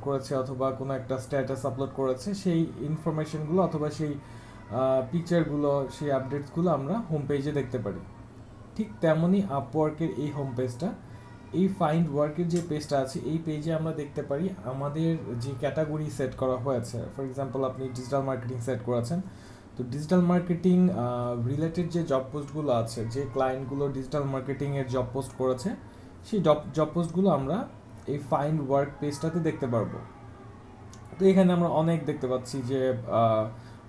করেছে অথবা কোনো একটা স্ট্যাটাস আপলোড করেছে, সেই ইনফরমেশনগুলো অথবা সেই পিকচারগুলো, সেই আপডেটসগুলো আমরা হোম পেজে দেখতে পারি। ঠিক তেমনই আপওয়ার্কের এই হোম পেজটা, এই ফাইন্ড ওয়ার্কের যে পেজটা আছে, এই পেজে আমরা দেখতে পারি আমাদের যে ক্যাটাগরি সেট করা হয়েছে। ফর এক্সাম্পল, আপনি ডিজিটাল মার্কেটিং সেট করেছেন, তো ডিজিটাল মার্কেটিং রিলেটেড যে জব পোস্টগুলো আছে, যে ক্লায়েন্টগুলো ডিজিটাল মার্কেটিংয়ের জব পোস্ট করেছে, সেই জব পোস্টগুলো আমরা এই ফাইন্ড ওয়ার্ক পেজটাতে দেখতে পারবো। তো এখানে আমরা অনেক দেখতে পাচ্ছি যে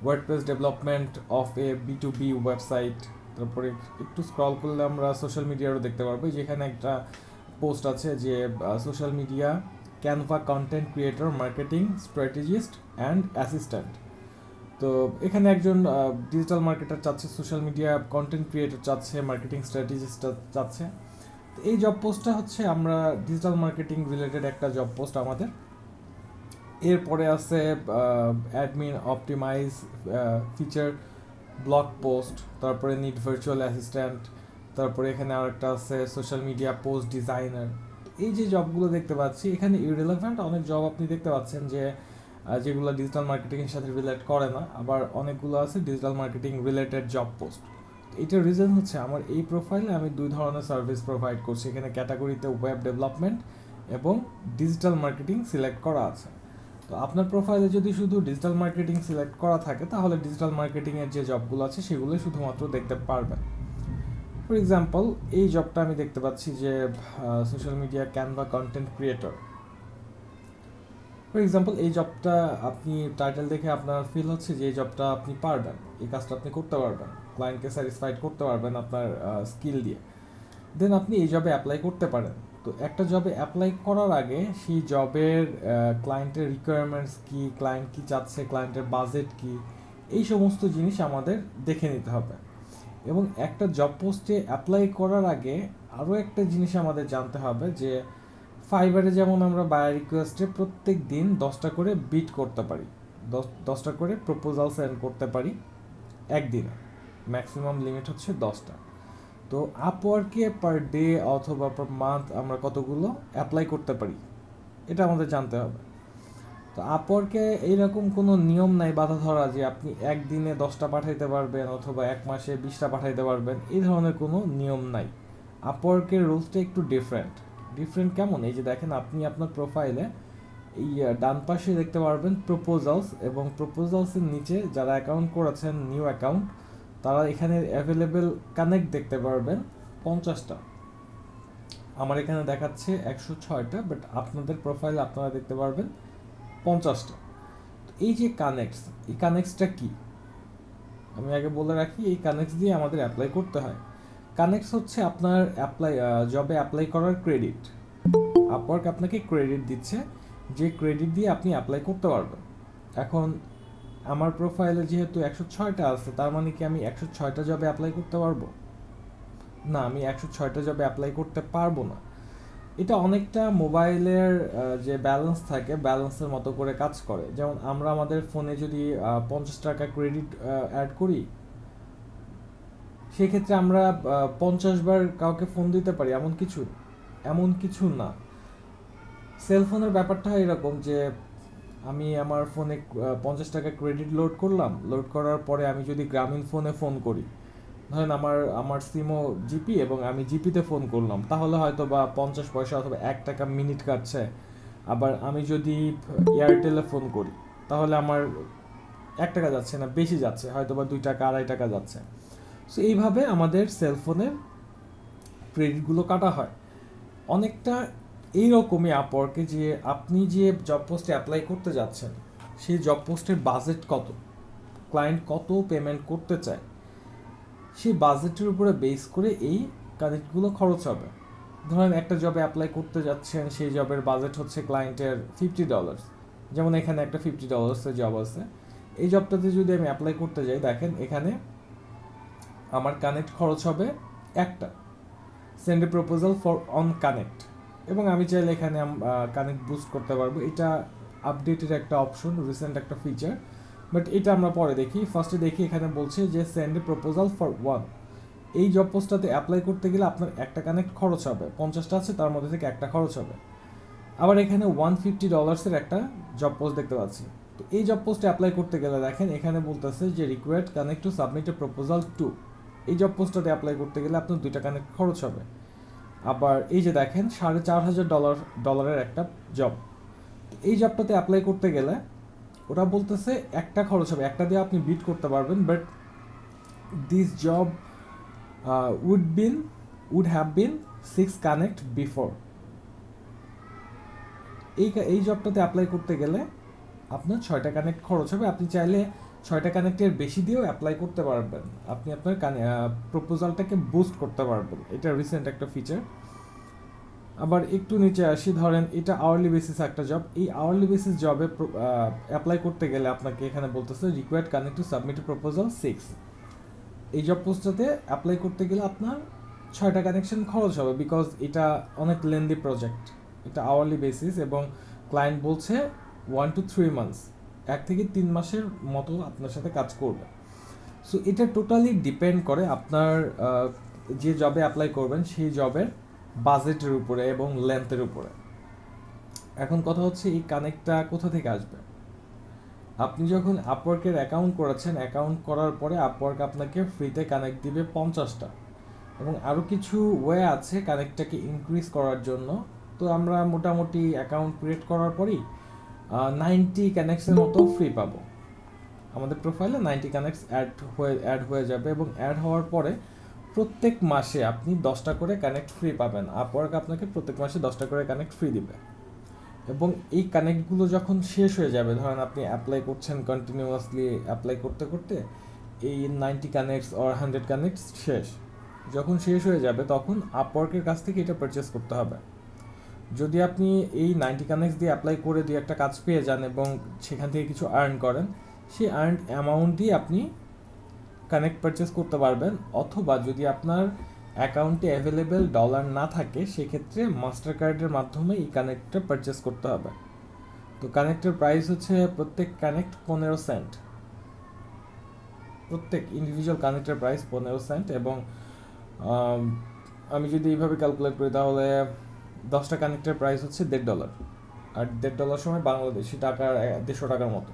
WordPress development of A B2B website, তারপরে একটু স্ক্রল করলে আমরা সোশ্যাল মিডিয়ারও দেখতে পারবো। যেখানে একটা পোস্ট আছে যে social media Canva content creator marketing strategist and assistant. তো এখানে একজন ডিজিটাল মার্কেটার চাচ্ছে, সোশ্যাল মিডিয়া কন্টেন্ট ক্রিয়েটর চাচ্ছে, মার্কেটিং স্ট্র্যাটেজিস্ট চাচ্ছে। তো এই জব পোস্টটা হচ্ছে আমরা ডিজিটাল মার্কেটিং রিলেটেড একটা জব পোস্ট আমাদের। এরপরে আছে admin optimize feature blog post, তারপরে নিড ভার্চুয়াল অ্যাসিস্ট্যান্ট, তারপরে এখানে আরেকটা আছে সোশ্যাল মিডিয়া পোস্ট ডিজাইনার। এই যে জবগুলো দেখতে পাচ্ছি, এখানে ইররিলেভেন্ট অনেক জব আপনি দেখতে পাচ্ছেন যে যেগুলো ডিজিটাল মার্কেটিংয়ের সাথে রিলেট করে না, আবার অনেকগুলো আছে digital marketing related job post. এটার রিজন হচ্ছে আমার এই প্রোফাইলে আমি দুই ধরনের সার্ভিস প্রোভাইড করছি। এখানে ক্যাটাগরিতে ওয়েব ডেভেলপমেন্ট এবং ডিজিটাল মার্কেটিং সিলেক্ট করা আছে। তো আপনার প্রোফাইলে যদি শুধু ডিজিটাল মার্কেটিং সিলেক্ট করা থাকে, তাহলে ডিজিটাল মার্কেটিংয়ের যে জবগুলো আছে সেগুলো শুধুমাত্র দেখতে পারবেন। ফর এক্সাম্পল, এই জবটা আমি দেখতে পাচ্ছি যে social media Canva content creator. For example, এই জবটা আপনি টাইটেল দেখে আপনার ফিল হচ্ছে যে এই জবটা আপনি পারবেন, এই কাজটা আপনি করতে পারবেন, ক্লায়েন্টকে স্যাটিসফাইড করতে পারবেন আপনার স্কিল দিয়ে, দেন আপনি এই জবে অ্যাপ্লাই করতে পারেন। তো একটা জবে অ্যাপ্লাই করার আগে সেই জবের ক্লায়েন্টের রিকোয়ারমেন্টস কী, ক্লায়েন্ট কী চাচ্ছে, ক্লায়েন্টের বাজেট কী, এই সমস্ত জিনিস আমাদের দেখে নিতে হবে। এবং একটা জব পোস্টে অ্যাপ্লাই করার আগে আরও একটা জিনিস আমাদের জানতে হবে যে ফাইবারে যেমন আমরা বায়ার রিকোয়েস্টে প্রত্যেক দিন 10টা করে বিট করতে পারি, 10টা করে প্রপোজাল সেন্ড করতে পারি একদিনে, ম্যাক্সিমাম লিমিট হচ্ছে 10টা। তো আপওয়ার্কে পার ডে অথবা পার মান্থ আমরা কতগুলো অ্যাপ্লাই করতে পারি, এটা আমাদের জানতে হবে। তো আপওয়ার্কে এইরকম কোনো নিয়ম নাই বাধা ধরা যে আপনি একদিনে 10টা পাঠাইতে পারবেন অথবা এক মাসে 20টা পাঠাইতে পারবেন, এই ধরনের কোনো নিয়ম নাই। আপওয়ার্কের রুলসটা একটু ডিফারেন্ট কেমন, এই যে দেখেন আপনি আপনার প্রোফাইলে এই ডান পাশে দেখতে পারবেন প্রপোজালস, এবং প্রপোজালসের নিচে যারা অ্যাকাউন্ট করেছেন নিউ অ্যাকাউন্ট, তারা এখানে অ্যাভেলেবেল কানেক্ট দেখতে পারবেন 50টা। আমার এখানে দেখাচ্ছে 106টা, বাট আপনাদের প্রোফাইলে আপনারা দেখতে পারবেন 50টা। এই যে কানেক্টস, এই কানেক্টসটা কি আমি আগে বলে রাখি, এই কানেক্টস দিয়ে আমাদের অ্যাপ্লাই করতে হয়। কানেক্টস হচ্ছে আপনার জবে অ্যাপ্লাই করার ক্রেডিট। আপওয়ার্ক আপনাকে ক্রেডিট দিচ্ছে, যে ক্রেডিট দিয়ে আপনি অ্যাপ্লাই করতে পারবেন। এখন আমার প্রোফাইলে যেহেতু 106টা আছে, তার মানে কি আমি 106টা জবে অ্যাপ্লাই করতে পারবো? না, আমি 106টা জবে অ্যাপ্লাই করতে পারবো না। এটা অনেকটা মোবাইলের যে ব্যালেন্স থাকে, ব্যালেন্সের মতো করে কাজ করে। যেমন আমরা আমাদের ফোনে যদি 50 টাকা ক্রেডিট অ্যাড করি, সেক্ষেত্রে আমরা 50 বার কাউকে ফোন দিতে পারি, এমন কিছু না। সেলফোনের ব্যাপারটা হয় এরকম যে আমি আমার ফোনে 50 টাকা ক্রেডিট লোড করার পরে আমি যদি গ্রামীণ ফোনে ফোন করি, ধরেন আমার সিমও জিপি এবং আমি জিপিতে ফোন করলাম, তাহলে হয়তো বা 50 পয়সা অথবা 1 টাকা মিনিট কাটছে। আবার আমি যদি এয়ারটেলে ফোন করি, তাহলে আমার 1 টাকা যাচ্ছে না, বেশি যাচ্ছে, হয়তো বা 2 টাকা 2.5 টাকা যাচ্ছে। সো এইভাবে আমাদের সেলফোনের ক্রেডিটগুলো কাটা হয়। অনেকটা এইরকমই আপওয়ার্কে, যে আপনি যে জব পোস্টে অ্যাপ্লাই করতে যাচ্ছেন, সেই জব পোস্টের বাজেট কত, ক্লায়েন্ট কত পেমেন্ট করতে চায়, সেই বাজেটের উপরে বেস করে এই কানেক্টগুলো খরচ হবে। ধরেন একটা জবে অ্যাপ্লাই করতে যাচ্ছেন, সেই জবের বাজেট হচ্ছে ক্লায়েন্টের $50, যেমন এখানে একটা $50 জব আছে। এই জবটাতে যদি আমি অ্যাপ্লাই করতে যাই, দেখেন এখানে আমার কানেক্ট খরচ হবে একটা, send A proposal for on connect, এবং আমি চাইলে এখানে কানেক্ট বুস্ট করতে পারবো। এটা আপডেটের একটা অপশন, রিসেন্ট একটা ফিচার, বাট এটা আমরা পরে দেখি। ফার্স্টে দেখি এখানে বলছে যে send A proposal for one. এই জব পোস্টটাতে অ্যাপ্লাই করতে গেলে আপনার একটা কানেক্ট খরচ হবে, 50টা আছে তার মধ্যে থেকে একটা খরচ হবে। আবার এখানে $150 একটা জব পোস্ট দেখতে পাচ্ছি। তো এই জব পোস্টে অ্যাপ্লাই করতে গেলে দেখেন এখানে বলতেছে যে required connect to submit A proposal to. এই জব পোস্টটাতে অ্যাপ্লাই করতে গেলে আপনার 2টা কানেক্ট খরচ হবে। আবার এই যে দেখেন $4,500 একটা জব, এই জবটাতে অ্যাপ্লাই করতে গেলে ওরা বলতেছে একটা খরচ হবে, একটা দিয়ে আপনি বিট করতে পারবেন, but this job would have been 6 connect before. এই জবটাতে অ্যাপ্লাই করতে গেলে আপনার 6টা কানেক্ট খরচ হবে। আপনি চাইলে 6টা কানেক্টের বেশি দিয়েও অ্যাপ্লাই করতে পারবেন, আপনি আপনার প্রপোজালটাকে বুস্ট করতে পারবেন। এটা রিসেন্ট একটা ফিচার। আবার একটু নিচে আসি, ধরেন এটা আওয়ারলি বেসিস একটা জব। এই আওয়ারলি বেসিস জবে অ্যাপ্লাই করতে গেলে আপনাকে এখানে বলতেছে required connect to submit proposal 6। এই জব পোস্টটাতে অ্যাপ্লাই করতে গেলে আপনার 6টা কানেকশন খরচ হবে, বিকজ এটা অনেক লেন্দি প্রজেক্ট, এটা আওয়ারলি বেসিস এবং ক্লায়েন্ট বলছে 1 to 3 months, 1 থেকে 3 মাসের মতো আপনার সাথে কাজ করবে। সো এটা টোটালি ডিপেন্ড করে আপনার যে জবে অ্যাপ্লাই করবেন সেই জবের বাজেটের উপরে এবং লেন্থের উপরে। এখন কথা হচ্ছে এই কানেক্টটা কোথা থেকে আসবে। আপনি যখন আপওয়ার্কের অ্যাকাউন্ট করেছেন, অ্যাকাউন্ট করার পরে আপওয়ার্ক আপনাকে ফ্রিতে কানেক্ট দিবে 50টা, এবং আরও কিছু ওয়ে আছে কানেক্টটাকে ইনক্রিজ করার জন্য। তো আমরা মোটামুটি অ্যাকাউন্ট ক্রিয়েট করার পরই 90 কানেক্টসের মতো ফ্রি পাবো। আমাদের প্রোফাইলে 90 কানেক্টস অ্যাড হয়ে যাবে, এবং অ্যাড হওয়ার পরে প্রত্যেক মাসে আপনি 10টা করে কানেক্ট ফ্রি পাবেন। আপওয়ার্ক আপনাকে প্রত্যেক মাসে 10টা করে কানেক্ট ফ্রি দিবে, এবং এই কানেক্টগুলো যখন শেষ হয়ে যাবে, ধরেন আপনি অ্যাপ্লাই করছেন কন্টিনিউয়াসলি, অ্যাপ্লাই করতে করতে এই 90 কানেক্টস অর 100 কানেক্টস শেষ, যখন শেষ হয়ে যাবে তখন আপওয়ার্কের কাছ থেকে এটা পারচেস করতে হবে। যদি আপনি এই 90 কানেক্টস দিয়ে অ্যাপ্লাই করে দিয়ে একটা কাজ পেয়ে যান এবং সেখান থেকে কিছু আর্ন করেন, সেই আর্ন অ্যামাউন্ট দিয়ে আপনি কানেক্ট পারচেস করতে পারবেন। অথবা যদি আপনার অ্যাকাউন্টে অ্যাভেলেবেল ডলার না থাকে, সেক্ষেত্রে মাস্টার কার্ডের মাধ্যমে এই কানেক্টটা পারচেস করতে হবে। তো কানেক্টের প্রাইস হচ্ছে প্রত্যেক কানেক্ট 15 সেন্ট, প্রত্যেক ইন্ডিভিজুয়াল কানেক্টের প্রাইস 15 সেন্ট। এবং আমি যদি এইভাবে ক্যালকুলেট করি তাহলে 10টা কানেক্টের প্রাইস হচ্ছে $1.5, আর $1.5 সময় বাংলাদেশি টাকার 150 টাকার মতো।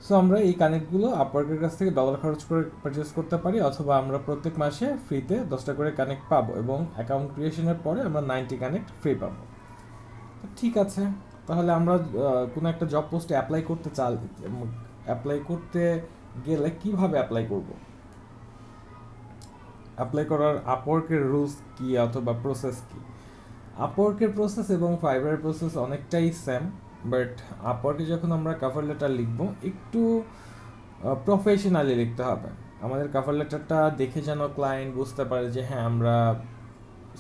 সো আমরা এই কানেক্টগুলো আপওয়ার্কের কাছ থেকে ডলার খরচ করে পারচেস করতে পারি, অথবা আমরা প্রত্যেক মাসে ফ্রিতে 10টা করে কানেক্ট পাবো, এবং অ্যাকাউন্ট ক্রিয়েশনের পরে আমরা 90 কানেক্ট ফ্রি পাবো। ঠিক আছে, তাহলে আমরা কোনো একটা জব পোস্টে অ্যাপ্লাই করতে গেলে কিভাবে অ্যাপ্লাই করব, অ্যাপ্লাই করার আপওয়ার্কের রুলস কি অথবা প্রসেস কি। আপওয়ার্কের প্রসেস এবং ফাইবারের প্রসেস অনেকটাই সেম, বাট আপওয়ার্কে যখন আমরা কভার লেটার লিখব একটু প্রফেশনালি লিখতে হবে। আমাদের কভার লেটারটা দেখে যেন ক্লায়েন্ট বুঝতে পারে যে হ্যাঁ আমরা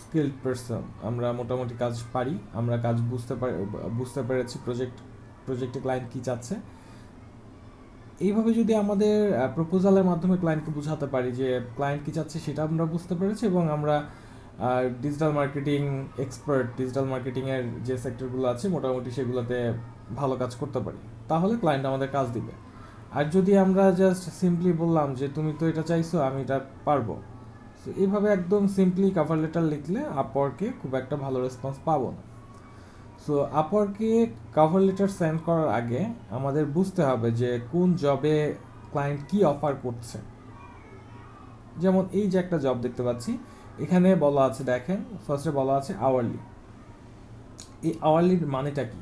স্কিলড পারসন, আমরা মোটামুটি কাজ পারি, আমরা কাজ বুঝতে পেরেছি প্রজেক্টে ক্লায়েন্ট কী চাচ্ছে। এইভাবে যদি আমাদের প্রপোজালের মাধ্যমে ক্লায়েন্টকে বোঝাতে পারি যে ক্লায়েন্ট কী চাচ্ছে সেটা আমরা বুঝতে পেরেছি, এবং আমরা ডিজিটাল মার্কেটিং এক্সপার্ট, ডিজিটাল মার্কেটিংয়ের যে সেক্টরগুলো আছে মোটামুটি সেগুলোতে ভালো কাজ করতে পারি, তাহলে ক্লায়েন্ট আমাদের কাজ দিবে। আর যদি আমরা জাস্ট সিম্পলি বললাম যে তুমি তো এটা চাইছো, আমি এটা পারবো, তো এইভাবে একদম সিম্পলি কভার লেটার লিখলে আপওয়ার্কে খুব একটা ভালো রেসপন্স পাবো না। সো আপওয়ার্কে কভার লেটার সেন্ড করার আগে আমাদের বুঝতে হবে যে কোন জবে ক্লায়েন্ট কি অফার করছে। যেমন এই যে একটা জব দেখতে পাচ্ছি, এখানে বলা আছে, দেখেন ফার্স্টে বলা আছে আওয়ারলি। এই আওয়ারলির মানেটা কি?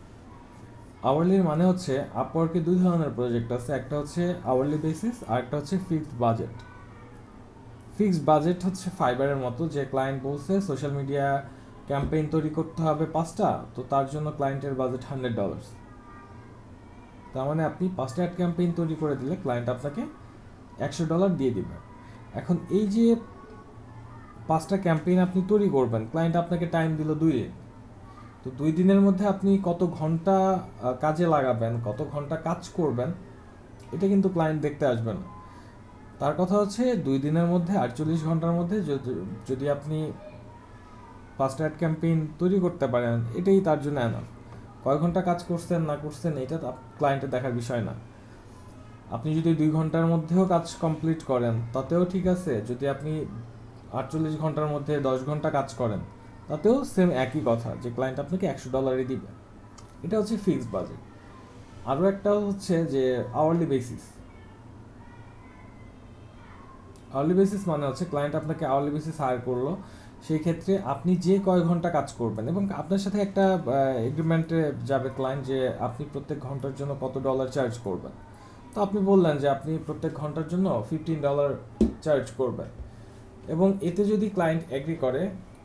আওয়ারলির মানে হচ্ছে আপওয়ার্কে 2 ধরনের প্রজেক্ট আছে, একটা হচ্ছে আওয়ারলি বেসিস আর একটা হচ্ছে ফিক্সড বাজেট। ফিক্সড বাজেট হচ্ছে ফাইবারের মতো, যে ক্লায়েন্ট বলছে সোশ্যাল মিডিয়া ক্যাম্পেইন তৈরি করতে হবে 5টা, তো তার জন্য ক্লায়েন্টের বাজেট $100। তার মানে আপনি 5টা অ্যাড ক্যাম্পেইন তৈরি করে দিলে ক্লায়েন্ট আপনাকে $100 দিয়ে দিবে। এখন এই যে 5টা ক্যাম্পেইন আপনি তৈরি করবেন, ক্লায়েন্ট আপনাকে টাইম দিল 2 দিন, তো 2 দিনের মধ্যে আপনি কত ঘন্টা কাজে লাগাবেন, কত ঘন্টা কাজ করবেন, এটা কিন্তু ক্লায়েন্ট দেখতে আসবে না। তার কথা হচ্ছে 2 দিনের মধ্যে 48 ঘন্টার মধ্যে যদি আপনি 5টা অ্যাড ক্যাম্পেইন তৈরি করতে পারেন, এটাই তার জন্য এনাফ। কয় ঘন্টা কাজ করছেন না করছেন এটা ক্লায়েন্টের দেখার বিষয় না। আপনি যদি 2 ঘন্টার মধ্যেও কাজ কমপ্লিট করেন তাতেও ঠিক আছে, যদি আপনি 48 ঘন্টার মধ্যে 10 ঘন্টা কাজ করেন তাতেও সেম একই কথা যে ক্লায়েন্ট আপনাকে $100 দিবে। এটা হচ্ছে ফিক্সড বাজেট। আরও একটা হচ্ছে যে আওয়ারলি বেসিস। আওয়ারলি বেসিস মানে হচ্ছে ক্লায়েন্ট আপনাকে আওয়ারলি বেসিস হায়ার করলো, সেই ক্ষেত্রে আপনি যে কয় ঘন্টা কাজ করবেন এবং আপনার সাথে একটা এগ্রিমেন্টে যাবে ক্লায়েন্ট যে আপনি প্রত্যেক ঘন্টার জন্য কত ডলার চার্জ করবেন। তো আপনি বললেন যে আপনি প্রত্যেক ঘন্টার জন্য $15 চার্জ করবেন, এবং এতে যদি ক্লায়েন্ট এগ্রি করে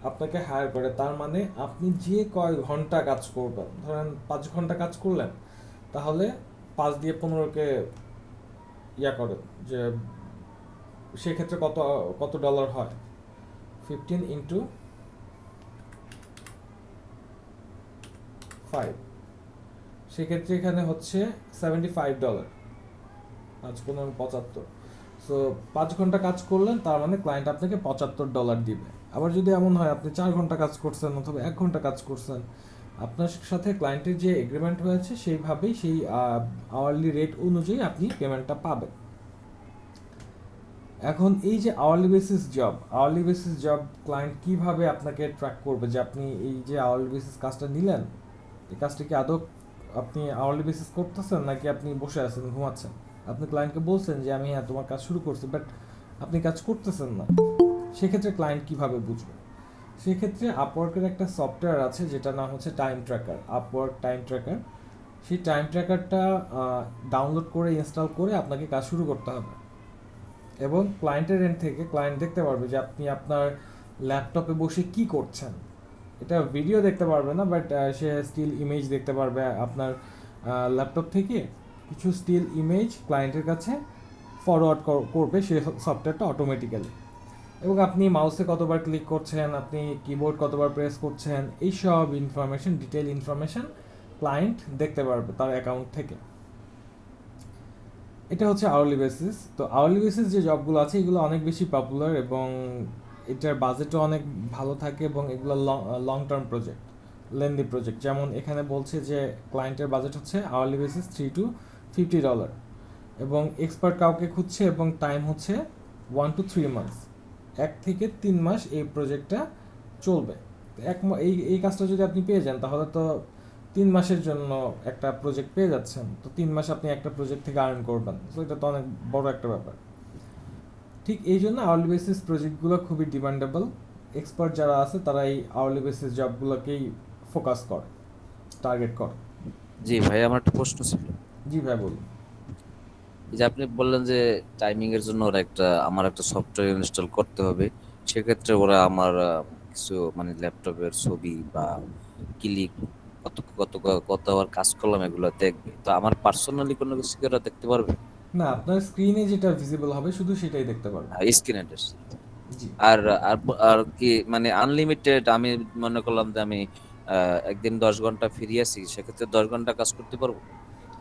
আপনাকে হায়ার করে, তার মানে আপনি যে কয় ঘন্টা কাজ করবেন, ধরেন 5 ঘন্টা কাজ করলেন, তাহলে 5 দিয়ে 15-কে ইয়া করে যে সেক্ষেত্রে কত কত ডলার হয়, 15 ইন্টু 5, সেক্ষেত্রে এখানে হচ্ছে $75, 5×15 = 75। সো 5 ঘন্টা কাজ করলেন, তার মানে ক্লায়েন্ট আপনাকে $75 দিবে। আবার যদি এমন হয় আপনি 4 ঘন্টা কাজ করছেন অথবা 1 ঘন্টা কাজ করছেন, আপনার সাথে ক্লায়েন্টের যে এগ্রিমেন্ট হয়েছে সেইভাবেই সেই আওয়ারলি রেট অনুযায়ী আপনি পেমেন্টটা পাবেন। এখন এই যে আওয়ারলি বেসিস জব ক্লায়েন্ট কিভাবে আপনাকে ট্র্যাক করবে যে আপনি এই যে আওয়ারলি বেসিস কাজটা নিলেন, এই কাজটা কি আদৌ আপনি আওয়ারলি বেসিস করতেছেন নাকি আপনি বসে আছেন ঘুমাচ্ছেন। আপনি ক্লায়েন্টকে বলছেন যে আমি হ্যাঁ তোমার কাজ শুরু করছি, বাট আপনি কাজ করতেছেন না, সেক্ষেত্রে ক্লায়েন্ট কিভাবে বুঝবে। সেক্ষেত্রে আপওয়ার্কের একটা সফটওয়্যার আছে যেটা নাম হচ্ছে time tracker, Upwork time tracker. সেই টাইম ট্র্যাকারটা ডাউনলোড করে ইনস্টল করে আপনাকে কাজ শুরু করতে হবে, এবং ক্লায়েন্টের এন্ড থেকে ক্লায়েন্ট দেখতে পারবে যে আপনি আপনার ল্যাপটপে বসে কি করছেন। এটা ভিডিও দেখতে পারবে না, বাট সে স্টিল ইমেজ দেখতে পারবে আপনার ল্যাপটপ থেকে। কিছু স্টিল ইমেজ ক্লায়েন্টের কাছে ফরওয়ার্ড করবে সেই সফটওয়্যারটা অটোমেটিক্যালি, এবং আপনি মাউসে কতবার ক্লিক করছেন, আপনি কিবোর্ড কতবার প্রেস করছেন, এই সব ইনফরমেশন, ডিটেল ইনফরমেশন ক্লায়েন্ট দেখতে পারবে তার অ্যাকাউন্ট থেকে। এটা হচ্ছে আওয়ারলি বেসিস। তো আওয়ারলি বেসিস যে জবগুলো আছে এগুলো অনেক বেশি পপুলার, এবং এটার বাজেটও অনেক ভালো থাকে, এবং এগুলো long term project, lengthy project. যেমন এখানে বলছে যে ক্লায়েন্টের বাজেট হচ্ছে আওয়ারলি বেসিস $3 to $50, এবং এক্সপার্ট কাউকে খুঁজছে, এবং টাইম হচ্ছে 1 to 3 months, 1 থেকে 3 মাস এই প্রজেক্টটা চলবে। এই কাজটা যদি আপনি পেয়ে যান তাহলে তো 3 মাসের জন্য একটা প্রজেক্ট পেয়ে যাচ্ছেন, তো 3 মাস আপনি একটা প্রজেক্ট থেকে আর্ন করবেন, তো এটা তো অনেক বড় একটা ব্যাপার। ঠিক এই জন্য আওয়ারলি বেসিস প্রজেক্টগুলো খুবই ডিমান্ডেবল। এক্সপার্ট যারা আছে তারা এই আওয়ারলি বেসিস জবগুলোকেই ফোকাস করে, টার্গেট করে। জি ভাই, আমার একটা প্রশ্ন ছিল। জি ভাই বলুন। এই যে আপনি বললেন যে টাইমিং এর জন্য ওরা আমার একটা সফটওয়্যার ইনস্টল করতে হবে, সেক্ষেত্রে ওরা আমার কিছু মানে ল্যাপটপের ছবি বা ক্লিক কত আবার কাজ করলাম এগুলো দেখবে, তো আমার পার্সোনালি কোনো কিছু কি ওরা দেখতে পারবে? না, আপনার স্ক্রিনে যেটা ভিজিবল হবে শুধু সেটাই দেখতে পারবেন। স্ক্রিনে। জি, আর আর আর কি মানে আনলিমিটেড, আমি মনে করলাম যে আমি একদিন 10 ঘন্টা ফ্রি আছি, সেক্ষেত্রে 10 ঘন্টা কাজ করতে পারবো?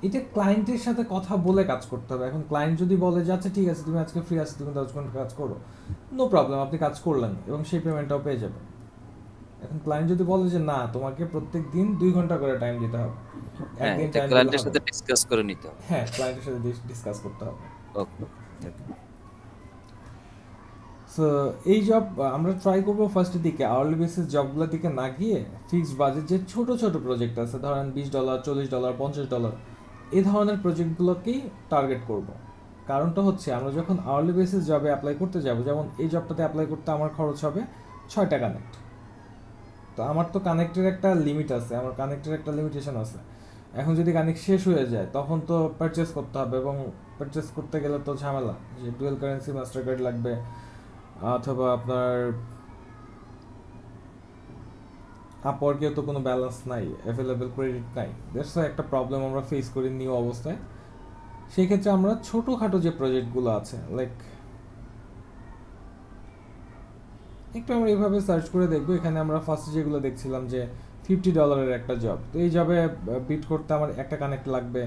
এটা ক্লায়েন্টের সাথে কথা বলে কাজ করতে হবে। এখন ক্লায়েন্ট যদি বলে যে আচ্ছা ঠিক আছে তুমি আজকে ফ্রি আছো, তুমি 10 ঘন্টা কাজ করো, নো প্রবলেম, আপনি কাজ করলেন এবং সেই পেমেন্টটাও পেয়ে যাবেন। এখন ক্লায়েন্ট যদি বলে যে না তোমাকে প্রত্যেক দিন 2 ঘন্টা করে টাইম দিতে হবে, হ্যাঁ, একদিন এটা টাইম দিলে ক্লায়েন্টের হবে সাথে না। ডিসকাস করে নিতে হবে। হ্যাঁ, ক্লায়েন্টের সাথে ডিসকাস করতে হবে। ওকে। সো এই জব আমরা ট্রাই করবো ফার্স্টের দিকে আওয়ারলি বেসিস জবগুলোর দিকে না গিয়ে ফিক্সড বাজেট যে ছোট ছোট প্রজেক্ট আছে, ধরেন $20, $40, $50, এই ধরনের প্রজেক্টগুলোকেই টার্গেট করব। কারণটা হচ্ছে আমরা যখন আওয়ারলি বেসিস জবে অ্যাপ্লাই করতে যাব, যেমন এই জবটাতে অ্যাপ্লাই করতে আমার খরচ হবে 6টা কানেক্ট। তো আমার তো কানেক্টের একটা লিমিট আছে, আমার কানেক্টের একটা লিমিটেশন আছে। এখন যদি কানেক্ট শেষ হয়ে যায় তখন তো পারচেস করতে হবে, এবং পারচেস করতে গেলে তো ঝামেলা, যে ডুয়েল কারেন্সি মাস্টার কার্ড লাগবে, অথবা আপনার আপওয়ার্কেও তো কোনো ব্যালেন্স নাই, অ্যাভেলেবেল ক্রেডিট নাই। দ্যাটস একটা প্রবলেম আমরা ফেস করি নিউ অবস্থায়। সেই ক্ষেত্রে আমরা ছোটোখাটো যে প্রজেক্টগুলো আছে, লাইক একটু আমরা এইভাবে সার্চ করে দেখবো। এখানে আমরা ফার্স্টে যেগুলো দেখছিলাম যে $50 একটা জব, তো এই জবে বিট করতে আমার একটা কানেক্ট লাগবে।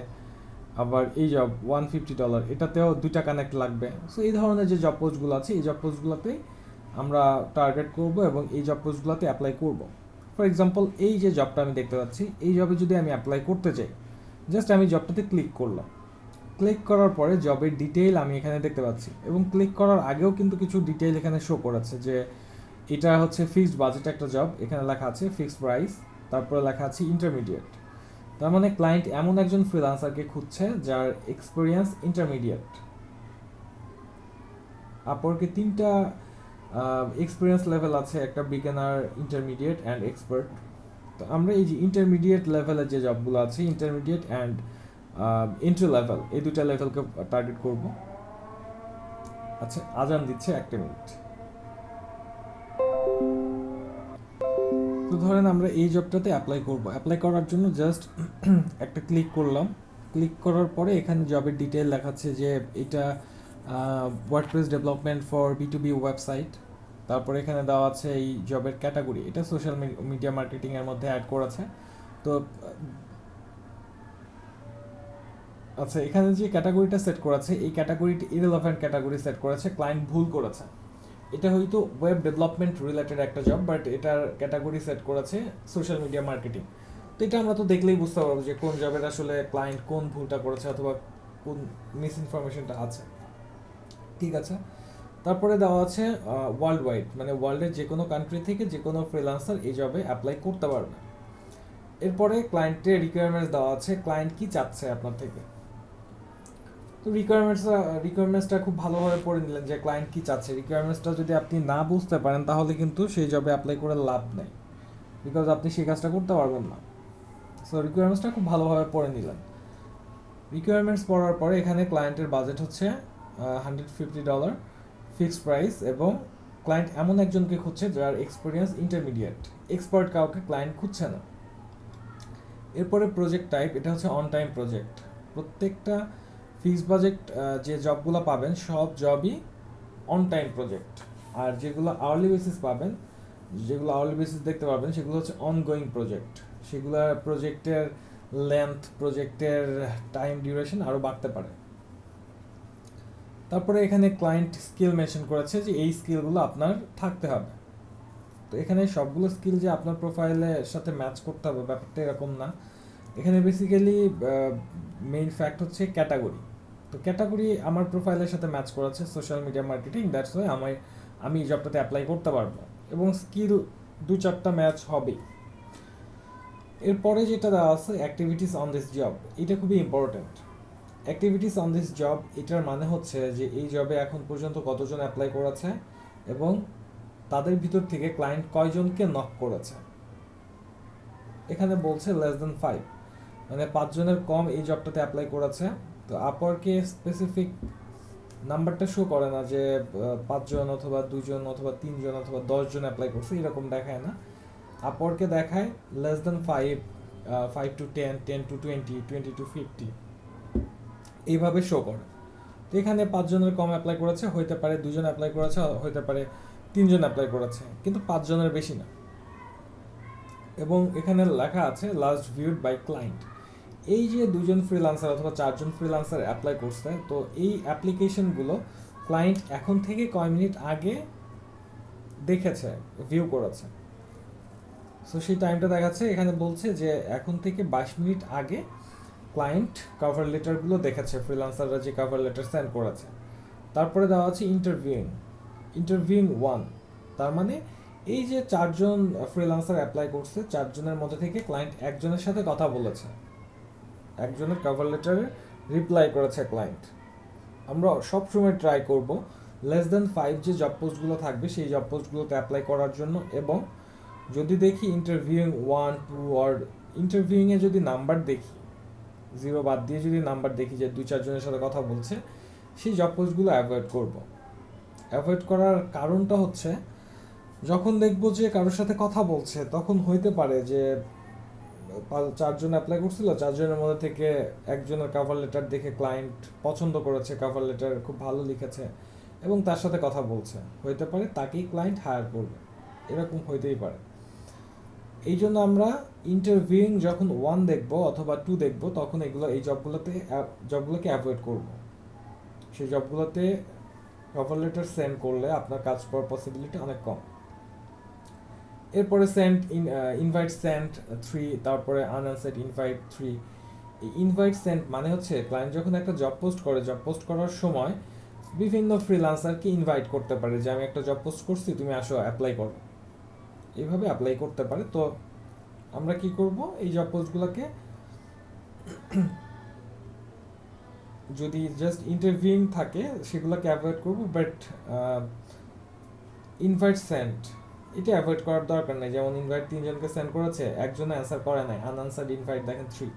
আবার এই জব $150, এটাতেও 2টা কানেক্ট লাগবে। সো এই ধরনের যে জব পোস্টগুলো আছে এই জব পোস্টগুলোতেই আমরা টার্গেট করব এবং এই জব পোস্টগুলোতে অ্যাপ্লাই করব। ফর এক্সাম্পল এই যে জবটা আমি দেখতে পাচ্ছি, এই জবে যদি আমি অ্যাপ্লাই করতে চাই, জাস্ট আমি জবটাতে ক্লিক করলাম। ক্লিক করার পরে জবের ডিটেইল আমি এখানে দেখতে পাচ্ছি, এবং ক্লিক করার আগেও কিন্তু কিছু ডিটেইল এখানে শো করেছে যে এটা হচ্ছে ফিক্সড বাজেট একটা জব, এখানে লেখা আছে ফিক্সড প্রাইস, তারপরে লেখা আছে ইন্টারমিডিয়েট। তার মানে ক্লায়েন্ট এমন একজন ফ্রিল্যান্সারকে খুঁজছে যার এক্সপিরিয়েন্স ইন্টারমিডিয়েট। আপওয়ার্কে 3টা এক্সপিরিয়েন্স লেভেল আছে, একটা বিগিনার, ইন্টারমিডিয়েট অ্যান্ড এক্সপার্ট। তো আমরা এই যে ইন্টারমিডিয়েট লেভেলের যে জবগুলো আছে, ইন্টারমিডিয়েট অ্যান্ড এন্ট্রি লেভেল, এই দুটা লেভেলকে টার্গেট করব। আচ্ছা, আজান দিচ্ছে, 1 মিনিট। তো ধরেন আমরা এই জবটাতে অ্যাপ্লাই করব। অ্যাপ্লাই করার জন্য জাস্ট একটা ক্লিক করলাম। ক্লিক করার পরে এখানে জবের ডিটেল দেখাচ্ছে যে এটা WordPress development for B2B website. তারপরে এখানে দেওয়া আছে এই জবের ক্যাটাগরি, এটা সোশ্যাল মিডিয়া মার্কেটিংয়ের মধ্যে অ্যাড করেছে। তো আচ্ছা, এখানে যে ক্যাটাগরিটা সেট করেছে, এই ক্যাটাগরিটি ইরেলেভেন্ট ক্যাটাগরি সেট করেছে, ক্লায়েন্ট ভুল করেছে। এটা হয়তো ওয়েব ডেভেলপমেন্ট রিলেটেড একটা জব, বাট এটার ক্যাটাগরি সেট করেছে সোশ্যাল মিডিয়া মার্কেটিং। তো এটা আমরা তো দেখলেই বুঝতে পারবো যে কোন জবের আসলে ক্লায়েন্ট কোন ভুলটা করেছে অথবা কোন মিস ইনফরমেশনটা আছে। ঠিক আছে, তারপরে দেওয়া আছে ওয়ার্ল্ড ওয়াইড, মানে ওয়ার্ল্ডের যে কোনো কান্ট্রি থেকে যে কোনো ফ্রিল্যান্সার এই জবে অ্যাপ্লাই করতে পারবে। এরপরে ক্লায়েন্টের রিকোয়ারমেন্টস দেওয়া আছে, ক্লায়েন্ট কি চাচ্ছে আপনার থেকে। তো রিকোয়ারমেন্টসটা খুব ভালোভাবে পড়ে নিলেন যে ক্লায়েন্ট কি চাচ্ছে। রিকোয়ারমেন্টসটা যদি আপনি না বুঝতে পারেন তাহলে কিন্তু সেই জবে অ্যাপ্লাই করে লাভ নেই, বিকজ আপনি সেই কাজটা করতে পারবেন না। সো রিকোয়ারমেন্টসটা খুব ভালোভাবে পড়ে নিলেন। রিকোয়ারমেন্টস পড়ার পরে এখানে ক্লায়েন্টের বাজেট হচ্ছে $150 ফিক্সড প্রাইস, এবং ক্লায়েন্ট এমন একজনকে খুঁজছে যার এক্সপিরিয়েন্স ইন্টারমিডিয়েট, এক্সপার্ট কাউকে ক্লায়েন্ট খুঁজছে না। এরপরে প্রজেক্ট টাইপ, এটা হচ্ছে অন টাইম প্রজেক্ট। প্রত্যেকটা ফিক্সড বাজেট যে জবগুলো পাবেন সব জবই অন টাইম প্রজেক্ট, আর যেগুলো আওয়ারলি বেসিস পাবেন, যেগুলো আওয়ারলি বেসিস দেখতে পাবেন, সেগুলো হচ্ছে অনগোয়িং প্রজেক্ট। সেগুলো প্রজেক্টের লেন্থ, প্রজেক্টের টাইম ডিউরেশন আরও বাড়তে পারে। তারপরে এখানে ক্লায়েন্ট স্কিল মেনশন করেছে যে এই স্কিলগুলো আপনার থাকতে হবে। তো এখানে সবগুলো স্কিল যে আপনার প্রোফাইলের সাথে ম্যাচ করতে হবে ব্যাপারটা এরকম না। এখানে বেসিক্যালি মেইন ফ্যাক্ট হচ্ছে ক্যাটাগরি। তো ক্যাটাগরি আমার প্রোফাইলের সাথে ম্যাচ করেছে social media marketing, that's why আমি এই জবটাতে অ্যাপ্লাই করতে পারবো, এবং স্কিল 2-4টা ম্যাচ হবে। এরপরে যেটা দেওয়া আছে অ্যাক্টিভিটিস অন দিস জব, এটা খুবই important. Activities on this job এটার মানে হচ্ছে যে এই জবে এখন পর্যন্ত কতজন অ্যাপ্লাই করেছে এবং তাদের ভিতর থেকে ক্লায়েন্ট কয়জনকে নক করেছে। এখানে বলছে <5, মানে 5 জনের কম এই জবটাতে অ্যাপ্লাই করেছে। তো আপওয়ার্কে স্পেসিফিক নাম্বারটা শো করে না যে 5 জন অথবা 2 জন অথবা 3 জন অথবা 10 জন অ্যাপ্লাই করছে, এরকম দেখায় না। আপওয়ার্কে দেখায় <5, 5 to 10, 10 to 20, 20 to 50, এইভাবে শো করে। তো এখানে 5 জনের কম অ্যাপ্লাই করেছে, হইতে পারে 2 জন অ্যাপ্লাই করেছে, হইতে পারে 3 জন অ্যাপ্লাই করেছে, কিন্তু 5 জনের বেশি না। এবং এখানে লেখা আছে লাস্ট ভিউড বাই ক্লায়েন্ট। এই যে 2 জন ফ্রিল্যান্সার অথবা 4 জন ফ্রিল্যান্সার অ্যাপ্লাই করছে, তো এই অ্যাপ্লিকেশনগুলো ক্লায়েন্ট এখন থেকে কয় মিনিট আগে দেখেছে, ভিউ করেছে। সো সেই টাইমটা দেখাচ্ছে, এখানে বলছে যে এখন থেকে 22 মিনিট আগে ক্লায়েন্ট কভার লেটারগুলো দেখেছে, ফ্রিল্যান্সাররা যে কভার লেটার সেন্ড করেছে। তারপরে দেওয়া আছে ইন্টারভিউইং 1, তার মানে এই যে 4 জন ফ্রিল্যান্সার অ্যাপ্লাই করছে, 4 জনের মধ্যে থেকে ক্লায়েন্ট একজনের সাথে কথা বলেছে, একজনের কভার লেটারে রিপ্লাই করেছে ক্লায়েন্ট। আমরা সবসময় ট্রাই করব <5 যে জব পোস্টগুলো থাকবে সেই জব পোস্টগুলোতে অ্যাপ্লাই করার জন্য, এবং যদি দেখি ইন্টারভিউইং 1, 2 আর ইন্টারভিউইংয়ে যদি নাম্বার দেখি, 0 বাদ দিয়ে যদি নাম্বার দেখি যে 2-4 জনের সাথে কথা বলছে, সেই জব পোস্টগুলো অ্যাভয়েড করব। অ্যাভয়েড করার কারণটা হচ্ছে যখন দেখবো যে কারোর সাথে কথা বলছে, তখন হইতে পারে যে 4 জন অ্যাপ্লাই করছিল, 4 জনের মধ্যে থেকে একজনের কভার লেটার দেখে ক্লায়েন্ট পছন্দ করেছে, কভার লেটার খুব ভালো লিখেছে এবং তার সাথে কথা বলছে, হইতে পারে তাকেই ক্লায়েন্ট হায়ার করবে, এরকম হইতেই পারে। এই জন্য আমরা ইন্টারভিউইং যখন 1 দেখবো অথবা 2 দেখবো, তখন এই জবগুলোকে অ্যাভয়েড করব। সেই জবগুলোতে কভার লেটার সেন্ড করলে আপনার কাজ পাওয়ার পসিবিলিটি অনেক কম। এরপরে ইনভাইট সেন্ড 3, তারপরে আনআনসেন্ড ইনভাইট 3। এই ইনভাইট সেন্ড মানে হচ্ছে ক্লায়েন্ট যখন একটা জব পোস্ট করে, জব পোস্ট করার সময় বিভিন্ন ফ্রিল্যান্সারকে ইনভাইট করতে পারে যে আমি একটা জব পোস্ট করছি, তুমি আসো অ্যাপ্লাই করো, এইভাবে অ্যাপ্লাই করতে পারে। তো আমরা কি করব, এই জব পোস্টগুলোকে যদি জাস্ট ইন্টারভিউইং থাকে সেগুলোকে অ্যাভয়েড করব, বাট ইনভাইট সেন্ড এটা অ্যাভয়েড করার দরকার নেই। যেমন ইনভাইট 3 জনকে সেন্ড করেছে, একজনে অ্যান্সার করে নাই, আনআনসার্ড ইনভাইট দেখেন 3।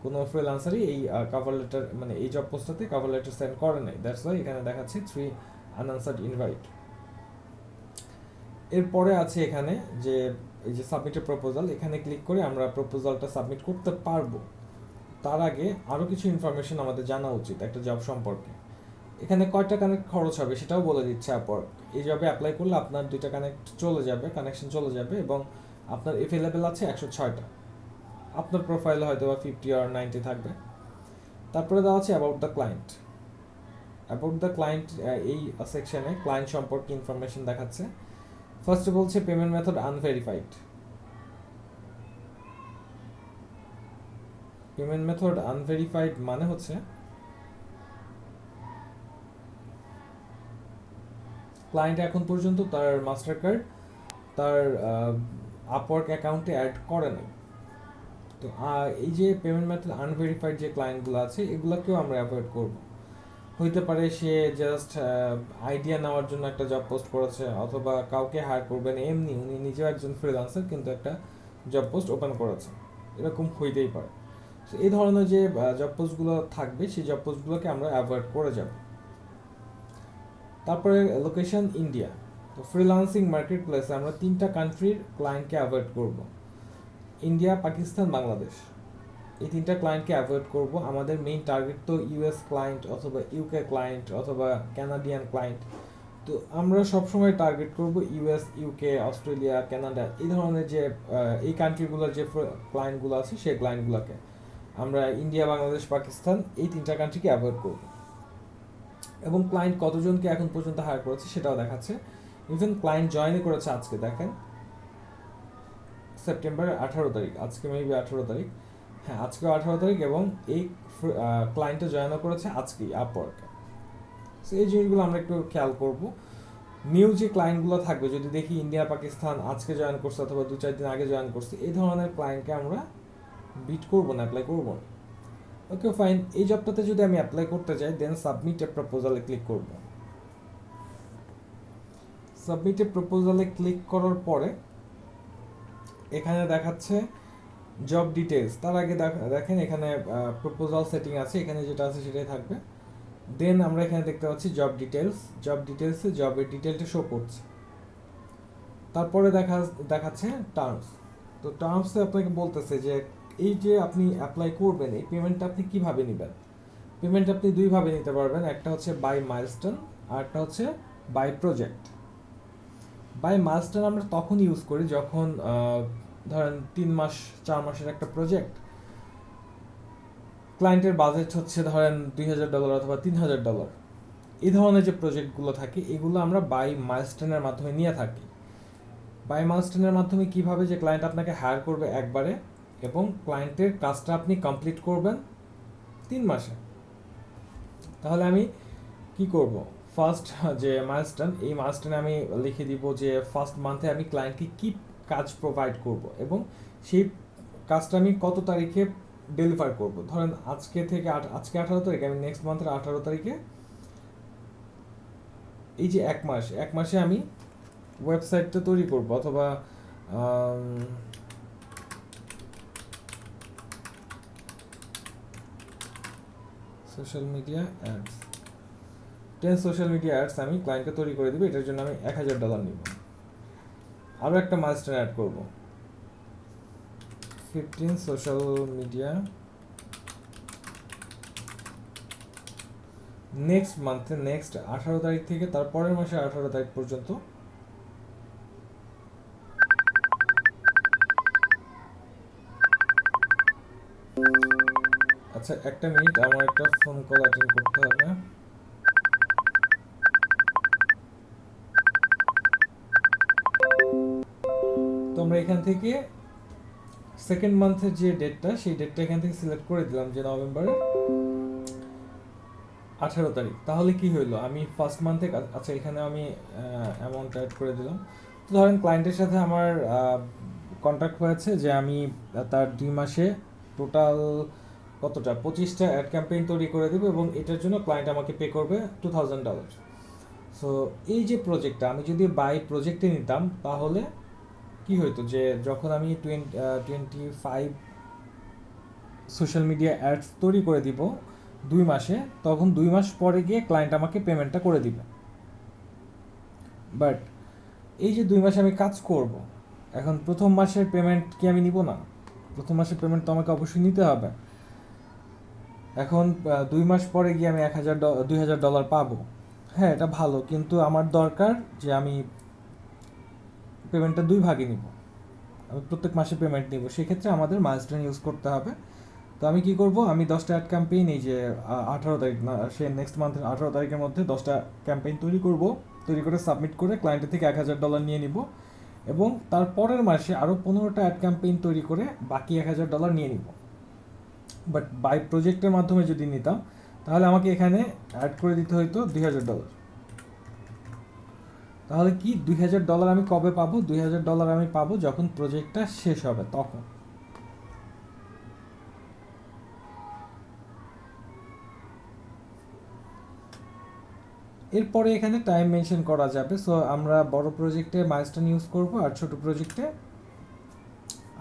কোনো ফ্রিল্যান্সারই এই কভার লেটার মানে এই জব পোস্টটাতে কভার লেটার সেন্ড করে নাই, দ্যাটস ওয়াই এখানে দেখাচ্ছে 3 আনআনসার্ড ইনভাইট। এরপরে আছে এখানে যে এই যে সাবমিটেড প্রপোজাল, এখানে ক্লিক করে আমরা প্রপোজালটা সাবমিট করতে পারবো। তার আগে আরও কিছু ইনফরমেশন আমাদের জানা উচিত একটা জব সম্পর্কে। এখানে কয়টা কানেক্ট খরচ হবে সেটাও বলে দিচ্ছে আপওয়ার্ক। এই জবে অ্যাপ্লাই করলে আপনার 2টা কানেকশন চলে যাবে এবং আপনার এভেলেবেল আছে 106টা। আপনার প্রোফাইলে হয়তো বা 50 আর 90 থাকবে। তারপরে দেওয়া আছে অ্যাবাউট দ্য ক্লায়েন্ট। এই সেকশনে ক্লায়েন্ট সম্পর্কে ইনফরমেশন দেখাচ্ছে। ফার্স্টে বলছে payment method unverified. Payment method unverified মানে হচ্ছে ক্লায়েন্ট এখন পর্যন্ত তার মাস্টার কার্ড তার আপওয়ার্ক অ্যাকাউন্টে অ্যাড করে নাই। তো এই যে পেমেন্ট মেথড আনভেরিফাইড যে ক্লায়েন্টগুলো আছে এগুলোকেও আমরা অ্যাভয়েড করব। হইতে পারে সে জাস্ট আইডিয়া নেওয়ার জন্য একটা জব পোস্ট করেছে, অথবা কাউকে হায়ার করবেন এমনি, উনি নিজেও একজন ফ্রিল্যান্সার কিন্তু একটা জব পোস্ট ওপেন করেছে, এরকম হইতেই পারে। তো এই ধরনের যে জব পোস্টগুলো থাকবে সেই জব পোস্টগুলোকে আমরা অ্যাভয়েড করে যাব। তারপরে লোকেশন ইন্ডিয়া। তো ফ্রিল্যান্সিং মার্কেট প্লেসে আমরা 3টা কান্ট্রির ক্লায়েন্টকে অ্যাভয়েড করব, ইন্ডিয়া, পাকিস্তান, বাংলাদেশ। এই 3টা ক্লায়েন্টকে অ্যাভয়েড করব। আমাদের মেইন টার্গেট তো ইউএস ক্লায়েন্ট অথবা ইউকে ক্লায়েন্ট অথবা ক্যানাডিয়ান ক্লায়েন্ট। তো আমরা সবসময় টার্গেট করব ইউএস, ইউকে, অস্ট্রেলিয়া, কানাডা, এই ধরনের যে এই কান্ট্রিগুলোর যে ক্লায়েন্টগুলো আছে সেই ক্লায়েন্টগুলোকে আমরা ইন্ডিয়া, বাংলাদেশ, পাকিস্তান এই 3টা কান্ট্রিকে অ্যাভয়েড করব। এবং ক্লায়েন্ট কতজনকে এখন পর্যন্ত হায়ার করেছে সেটাও দেখাচ্ছে। ইভেন ক্লায়েন্ট জয়েনই করেছে আজকে, দেখেন সেপ্টেম্বরের 18 তারিখ, আজকে মেবি 18 তারিখ, হ্যাঁ আজকেও 18 তারিখ, এবং এই ক্লায়েন্টটা জয়েনও করেছে আজকেই আপওয়ার্কে। সো এই জিনিসগুলো আমরা একটু খেয়াল করব। নিউ যে ক্লায়েন্টগুলো থাকবে, যদি দেখি ইন্ডিয়া, পাকিস্তান আজকে জয়েন করছে অথবা 2-4 দিন আগে জয়েন করছে, এই ধরনের ক্লায়েন্টকে আমরা বিট করবো না, অ্যাপ্লাই করবো না। ওকে ফাইন, এই জবটাতে যদি আমি অ্যাপ্লাই করতে চাই দেন সাবমিট এ প্রপোজালে ক্লিক করব। সাবমিট এ প্রপোজালে ক্লিক করার পরে এখানে দেখাচ্ছে জব ডিটেলস। তার আগে দেখেন এখানে প্রপোজাল সেটিং আছে, এখানে যেটা আছে সেটাই থাকবে। দেন আমরা এখানে দেখতে পাচ্ছি জব ডিটেলসে জবের ডিটেলটা শো করছে। তারপরে দেখাচ্ছে টার্মস। তো টার্মসে আপনাকে বলতেছে যে এই যে আপনি অ্যাপ্লাই করবেন এই পেমেন্টটা আপনি কিভাবে নেবেন। পেমেন্ট আপনি 2ভাবে নিতে পারবেন, একটা হচ্ছে বাই মাইলস্টোন আর একটা হচ্ছে বাই প্রজেক্ট। বাই মাইলস্টোন আমরা তখন ইউজ করি যখন ধরেন 3 মাস 4 মাসের একটা প্রজেক্ট, ক্লায়েন্টের বাজেট হচ্ছে ধরেন $2000 অথবা $3000, এই ধরনের যে প্রজেক্টগুলো থাকে এগুলো আমরা বাই মাইলস্টোনের মাধ্যমে নিয়ে থাকি। বাই মাইলস্টোনের মাধ্যমে কিভাবে, যে ক্লায়েন্ট আপনাকে হায়ার করবে একবারে এবং ক্লায়েন্টের কাজটা আপনি কমপ্লিট করবেন 3 মাসে। তাহলে আমি কি করব, ফার্স্ট যে মাইলস্টোন, এই মাইলস্টোনে আমি লিখে দিব যে ফার্স্ট মান্থে আমি ক্লায়েন্টকে কি কাজ প্রোভাইড করব এবং সেই কাজটা আমি কত তারিখে ডেলিভার করব। ধরেন আজকে 18 তারিখ, আমি নেক্সট মান্থের 18 তারিখে এই যে এক মাসে আমি ওয়েবসাইটটা তৈরি করব, অথবা social media ads, 10 social media ads আমি ক্লায়েন্টকে তৈরি করে দেবো। এটার জন্য আমি $1000 নিব। আরও একটা মাইলস্টোন অ্যাড করব, 15 সোশ্যাল মিডিয়া নেক্সট মান্থে, নেক্সট 18 তারিখ থেকে তার পরের মাসে 18 তারিখ পর্যন্ত আচ্ছা একটা মিনিট, আমার একটা ফোন কল অ্যাটেন্ড করতে হবে। তো আমরা এখান থেকে সেকেন্ড মান্থের যে ডেটটা সেই ডেটটা এখান থেকে সিলেক্ট করে দিলাম যে নভেম্বরের 18 তারিখ, তাহলে কি হইলো, আমি ফার্স্ট মান্থে, আচ্ছা এখানে আমি অ্যামাউন্ট অ্যাড করে দিলাম। তো ধরেন ক্লায়েন্টের সাথে আমার কন্ট্যাক্ট হয়েছে যে আমি তার 2 মাসে টোটাল কতটা 25টা অ্যাড ক্যাম্পেইন তৈরি করে দেবো, এবং এটার জন্য ক্লায়েন্ট আমাকে পে করবে $2000। সো এই যে প্রজেক্টটা আমি যদি বাই প্রজেক্টে নিতাম, তাহলে কি হইতো যে যখন আমি 25 সোশ্যাল মিডিয়া অ্যাডস তৈরি করে দিব 2 মাসে, তখন 2 মাস পরে গিয়ে ক্লায়েন্ট আমাকে পেমেন্টটা করে দিবে। বাট এই যে 2 মাসে আমি কাজ করব, এখন প্রথম মাসের পেমেন্ট কি আমি নিব না? প্রথম মাসের পেমেন্ট তো আমাকে অবশ্যই নিতে হবে। এখন 2 মাস পরে গিয়ে আমি $1000 পাবো। হ্যাঁ, এটা ভালো, কিন্তু আমার দরকার যে আমি পেমেন্টটা 2 ভাগে নিব, আমি প্রত্যেক মাসে পেমেন্ট নিব। সেক্ষেত্রে আমাদের মাইলস্টোন ইউজ করতে হবে। তো আমি কি করব, আমি 10টা অ্যাড ক্যাম্পেইন, এই যে 18 তারিখ না, সে নেক্সট মান্থের 18 তারিখের মধ্যে 10টা ক্যাম্পেইন তৈরি করব, তৈরি করে সাবমিট করে ক্লায়েন্টের থেকে $1000 নিয়ে নিব, এবং তার পরের মাসে আরও 15টা অ্যাড ক্যাম্পেইন তৈরি করে বাকি $1000 নিয়ে নিব। বাট বাই প্রজেক্টের মাধ্যমে যদি নিতাম, তাহলে আমাকে এখানে অ্যাড করে দিতে হতো $2000। তাহলে কি $2000 আমি কবে পাবো? $2000 আমি পাবো যখন প্রজেক্টটা শেষ হবে তখন। এরপরে এখানে টাইম মেনশন করা যাবে। সো আমরা বড় প্রজেক্টে মাইলস্টোন ইউজ করব, আর ছোট প্রজেক্টে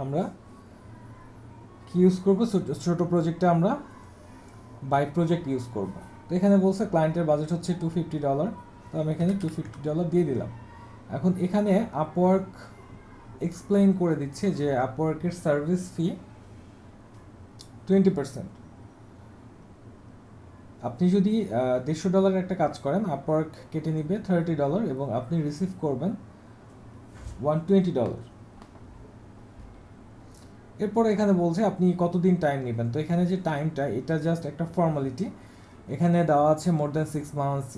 আমরা কি ইউজ করব? ছোট প্রজেক্টে আমরা বাই প্রজেক্ট ইউজ করব। তো এখানে বলছে ক্লায়েন্টের বাজেট হচ্ছে $250, তো আমি এখানে $250 দিয়ে দিলাম। এখন এখানে আপওয়ার্ক এক্সপ্লেইন করে দিচ্ছে যে আপওয়ার্কের সার্ভিস ফি 20%। আপনি যদি $150 একটা কাজ করেন, আপওয়ার্ক কেটে নিবে $30, এবং আপনি রিসিভ করবেন $120। এরপর এখানে বলছে আপনি কতদিন টাইম নেবেন। তো এখানে যে টাইমটা, এটা জাস্ট একটা ফর্মালিটি। এখানে দেওয়া আছে more than 6 months,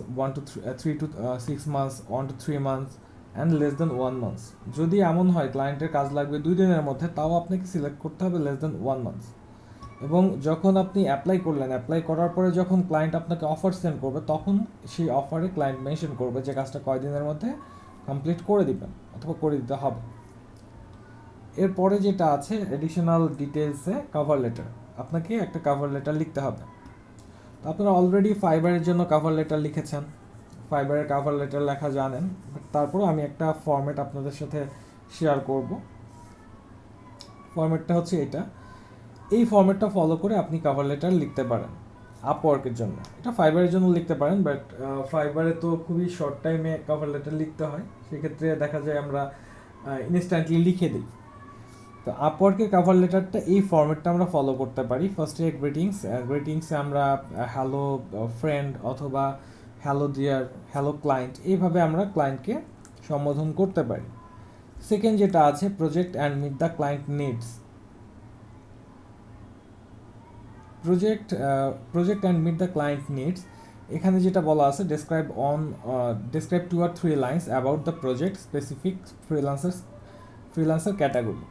3 to 6 months, 1 to 3 months, and less than 1 months. যদি এমন হয় ক্লায়েন্টের কাজ লাগবে 2 দিনের মধ্যে, তাও আপনাকে সিলেক্ট করতে হবে লেস দ্যান 1 মান্থস। এবং যখন আপনি অ্যাপ্লাই করলেন, অ্যাপ্লাই করার পরে যখন ক্লায়েন্ট আপনাকে অফার সেন্ড করবে, তখন সেই অফারে ক্লায়েন্ট মেনশন করবে যে কাজটা কয়দিনের মধ্যে কমপ্লিট করে দিবেন অথবা করে দিতে হবে। এরপরে যেটা আছে এডিশনাল ডিটেলসে কভার লেটার, আপনাকে একটা কভার লেটার লিখতে হবে। তো আপনারা অলরেডি ফাইবারের জন্য কভার লেটার লিখেছেন, ফাইবারের কভার লেটার লেখা জানেন, বাট তারপরও আমি একটা ফরম্যাট আপনাদের সাথে শেয়ার করব। ফরম্যাটটা হচ্ছে এটা, এই ফরম্যাটটা ফলো করে আপনি কভার লেটার লিখতে পারেন আপওয়ার্কের জন্য। এটা ফাইবারের জন্য লিখতে পারেন, বাট ফাইবারে তো খুবই শর্ট টাইমে কভার লেটার লিখতে হয়, সেক্ষেত্রে দেখা যায় আমরা ইনস্ট্যান্টলি লিখে দিই। তো আপওয়ার্কের কভার লেটারটা এই ফরম্যাটটা আমরা ফলো করতে পারি। ফার্স্টে গ্রিটিংসে আমরা হ্যালো ফ্রেন্ড অথবা হ্যালো ডিয়ার, হ্যালো ক্লায়েন্ট, এইভাবে আমরা ক্লায়েন্টকে সম্বোধন করতে পারি। সেকেন্ড যেটা আছে project and meet the client needs. Project and meet the client needs, এখানে যেটা বলা আছে describe 2 or 3 lines about the project specific freelancer category.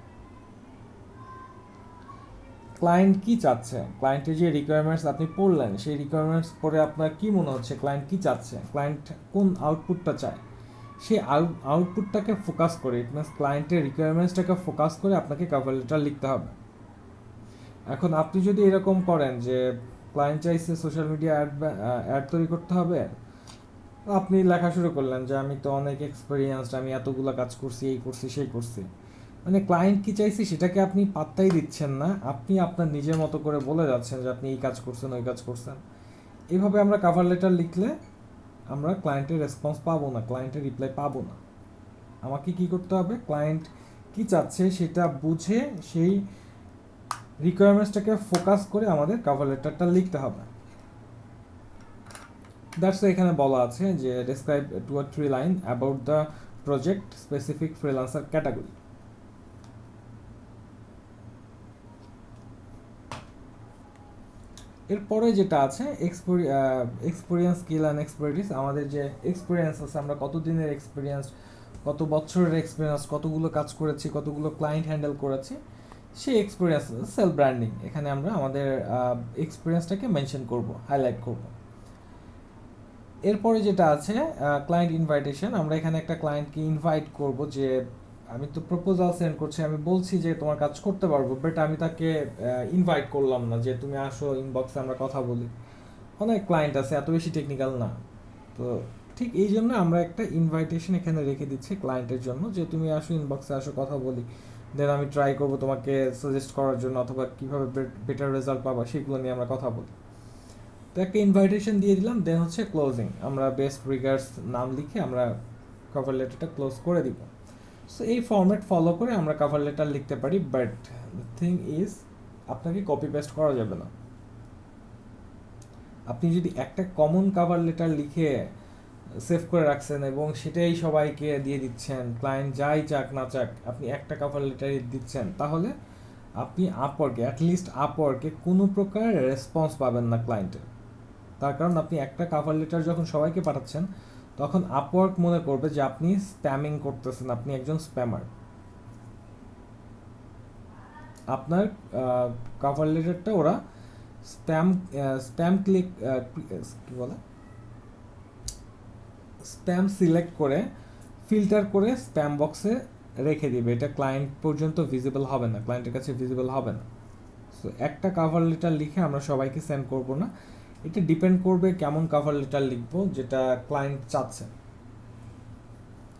Client কি চাচ্ছে, ক্লায়েন্টের যে রিকোয়ারমেন্টস আপনি পড়লেন, সেই রিকোয়ারমেন্টস পড়ে আপনার কি মনে হচ্ছে ক্লায়েন্ট কি চাচ্ছে, ক্লায়েন্ট কোন আউটপুটটা চায়, সেই আউটপুটটাকে ফোকাস করে, ইট মিনস ক্লায়েন্টের রিকোয়ারমেন্টসটাকে ফোকাস করে আপনাকে কভার লেটার লিখতে হবে। এখন আপনি যদি এরকম করেন যে ক্লায়েন্ট চাইছে সোশ্যাল মিডিয়া অ্যাড তৈরি করতে হবে, আপনি লেখা শুরু করলেন যে আমি তো অনেক এক্সপিরিয়েন্সড, আমি এতগুলো কাজ করছি, এই করছি সেই করছি, মানে ক্লায়েন্ট কি চাইছে সেটাকে আপনি পাত্তাই দিচ্ছেন না, আপনি আপনার নিজের মতো করে বলে যাচ্ছেন যে আপনি এই কাজ করছেন ওই কাজ করছেন। এইভাবে আমরা কভার লেটার লিখলে আমরা ক্লায়েন্টের রেসপন্স পাবো না, ক্লায়েন্টের রিপ্লাই পাবো না। আমাকে কি করতে হবে, ক্লায়েন্ট কি চাচ্ছে সেটা বুঝে সেই রিকোয়ারমেন্টসটাকে ফোকাস করে আমাদের কভার লেটারটা লিখতে হবে। দ্যাটস এখানে বলা আছে যে describe 2 or 3 line about the project specific freelancer category. এরপরে যেটা আছে এক্সপিরিয়েন্স, স্কিল অ্যান্ড এক্সপার্টিস। আমাদের যে এক্সপিরিয়েন্স আছে, আমরা কত দিনের এক্সপিরিয়েন্স, কত বছরের এক্সপিরিয়েন্স, কতগুলো কাজ করেছি, কতগুলো ক্লায়েন্ট হ্যান্ডেল করেছি, সেই এক্সপিরিয়েন্স, সেলফ ব্র্যান্ডিং, এখানে আমরা আমাদের এক্সপিরিয়েন্সটাকে মেনশন করব, হাইলাইট করব। এরপরে যেটা আছে ক্লায়েন্ট ইনভাইটেশন, আমরা এখানে একটা ক্লায়েন্টকে ইনভাইট করব যে আমি তো প্রপোজাল সেন্ড করছি, আমি বলছি যে তোমার কাজ করতে পারবো, বাট আমি তাকে ইনভাইট করলাম না যে তুমি আসো ইনবক্সে আমরা কথা বলি। অনেক ক্লায়েন্ট আছে এত বেশি টেকনিক্যাল না, তো ঠিক এই জন্য আমরা একটা ইনভাইটেশন এখানে রেখে দিচ্ছি ক্লায়েন্টের জন্য যে তুমি আসো ইনবক্সে, আসো কথা বলি, দেন আমি ট্রাই করবো তোমাকে সাজেস্ট করার জন্য অথবা কীভাবে বেটার রেজাল্ট পাবা সেগুলো নিয়ে আমরা কথা বলি। তো একটা ইনভাইটেশন দিয়ে দিলাম, দেন হচ্ছে ক্লোজিং, আমরা বেস্ট রিগার্ডস নাম লিখে আমরা কভার লেটারটা ক্লোজ করে দিব। সো এই ফরম্যাট ফলো করে আমরা কভার লেটার লিখতে পারি, বাট দ্য থিং ইজ আপনাকে কপি পেস্ট করা যাবে না। আপনি যদি একটা কমন কভার লেটার লিখে সেভ করে রাখছেন এবং সেটাই সবাইকে দিয়ে দিচ্ছেন, ক্লায়েন্ট যাই চাক না চাক আপনি একটা কভার লেটারই দিচ্ছেন, তাহলে আপনি আপওয়ার্কে, অ্যাটলিস্ট আপওয়ার্কে কোনো প্রকার রেসপন্স পাবেন না ক্লায়েন্টের। তার কারণ আপনি একটা কভার লেটার যখন সবাইকে পাঠাচ্ছেন তখন আপওয়ার্ক মনে করবে যে আপনি স্প্যামিং করতেছেন, আপনি একজন স্প্যামার। আপনার কভার লেটারটা ওরা স্প্যাম স্প্যাম ক্লিক কী বলে স্প্যাম সিলেক্ট করে ফিল্টার করে স্প্যাম বক্সে রেখে দিবে, এটা ক্লায়েন্ট পর্যন্ত ভিজিবল হবে না, ক্লায়েন্টের কাছে ভিজিবল হবে না। সো একটা কভার লেটার লিখে আমরা সবাইকে সেন্ড করব না, এটা ডিপেন্ড করবে কেমন কভার লেটার লিখবো যেটা ক্লায়েন্ট চাচ্ছে।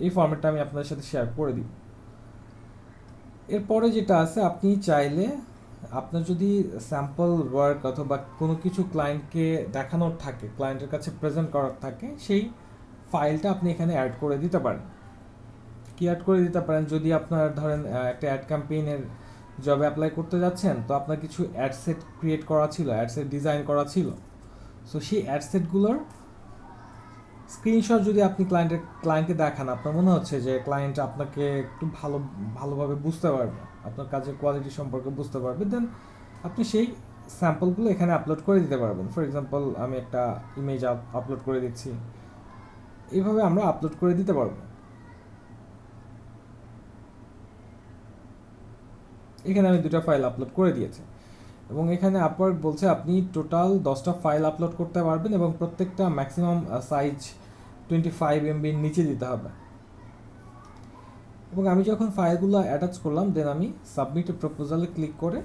এই ফরম্যাটটা আমি আপনাদের সাথে শেয়ার করে দিব। এরপরে যেটা আছে, আপনি চাইলে আপনার যদি স্যাম্পল ওয়ার্ক অথবা কোনো কিছু ক্লায়েন্টকে দেখানোর থাকে, ক্লায়েন্টের কাছে প্রেজেন্ট করার থাকে, সেই ফাইলটা আপনি এখানে অ্যাড করে দিতে পারেন। কি অ্যাড করে দিতে পারেন, যদি আপনার ধরেন একটা অ্যাড ক্যাম্পেইনের জবে অ্যাপ্লাই করতে যাচ্ছেন, তো আপনার কিছু অ্যাডসেট ক্রিয়েট করা ছিল, অ্যাডসেট ডিজাইন করা ছিল, সো সেই অ্যাডসেটগুলোর স্ক্রিনশট যদি আপনি ক্লায়েন্টকে দেখান, আপনার মনে হচ্ছে যে ক্লায়েন্ট আপনাকে একটু ভালোভাবে বুঝতে পারবে, আপনার কাজের কোয়ালিটি সম্পর্কে বুঝতে পারবে, দেন আপনি সেই স্যাম্পলগুলো এখানে আপলোড করে দিতে পারবেন। ফর এক্সাম্পল আমি একটা ইমেজ আপলোড করে দিচ্ছি, এইভাবে আমরা আপলোড করে দিতে পারবো। এখানে আমি 2টা ফাইল আপলোড করে দিয়েছি এবং এখানে আপওয়ার্ক বলছে আপনি টোটাল 10টা ফাইল আপলোড করতে পারবেন এবং প্রত্যেকটা ম্যাক্সিমাম সাইজ 25 MBর নিচে দিতে হবে। এবং আমি যখন ফাইলগুলো অ্যাটাচ করলাম, দেন আমি সাবমিট প্রপোজালে ক্লিক করে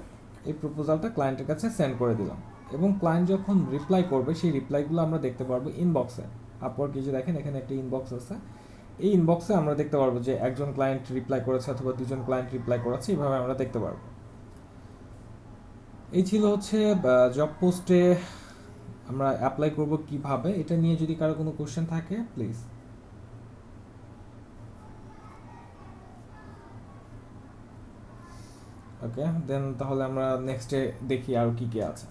এই প্রপোজালটা ক্লায়েন্টের কাছে সেন্ড করে দিলাম এবং ক্লায়েন্ট যখন রিপ্লাই করবে সেই রিপ্লাইগুলো আমরা দেখতে পারবো ইনবক্সে। আপওয়ার্কে যে দেখেন এখানে একটা ইনবক্স আছে, এই ইনবক্সে আমরা দেখতে পারবো যে একজন ক্লায়েন্ট রিপ্লাই করেছে অথবা 2জন ক্লায়েন্ট রিপ্লাই করেছে, এইভাবে আমরা দেখতে পারবো। এই ছিল হচ্ছে জব পোস্টে আমরা অ্যাপ্লাই করব কিভাবে, এটা নিয়ে যদি কারো কোনো কোশ্চেন থাকে প্লিজ। ওকে, দেন তাহলে আমরা নেক্সটে দেখি আর কি কি আছে।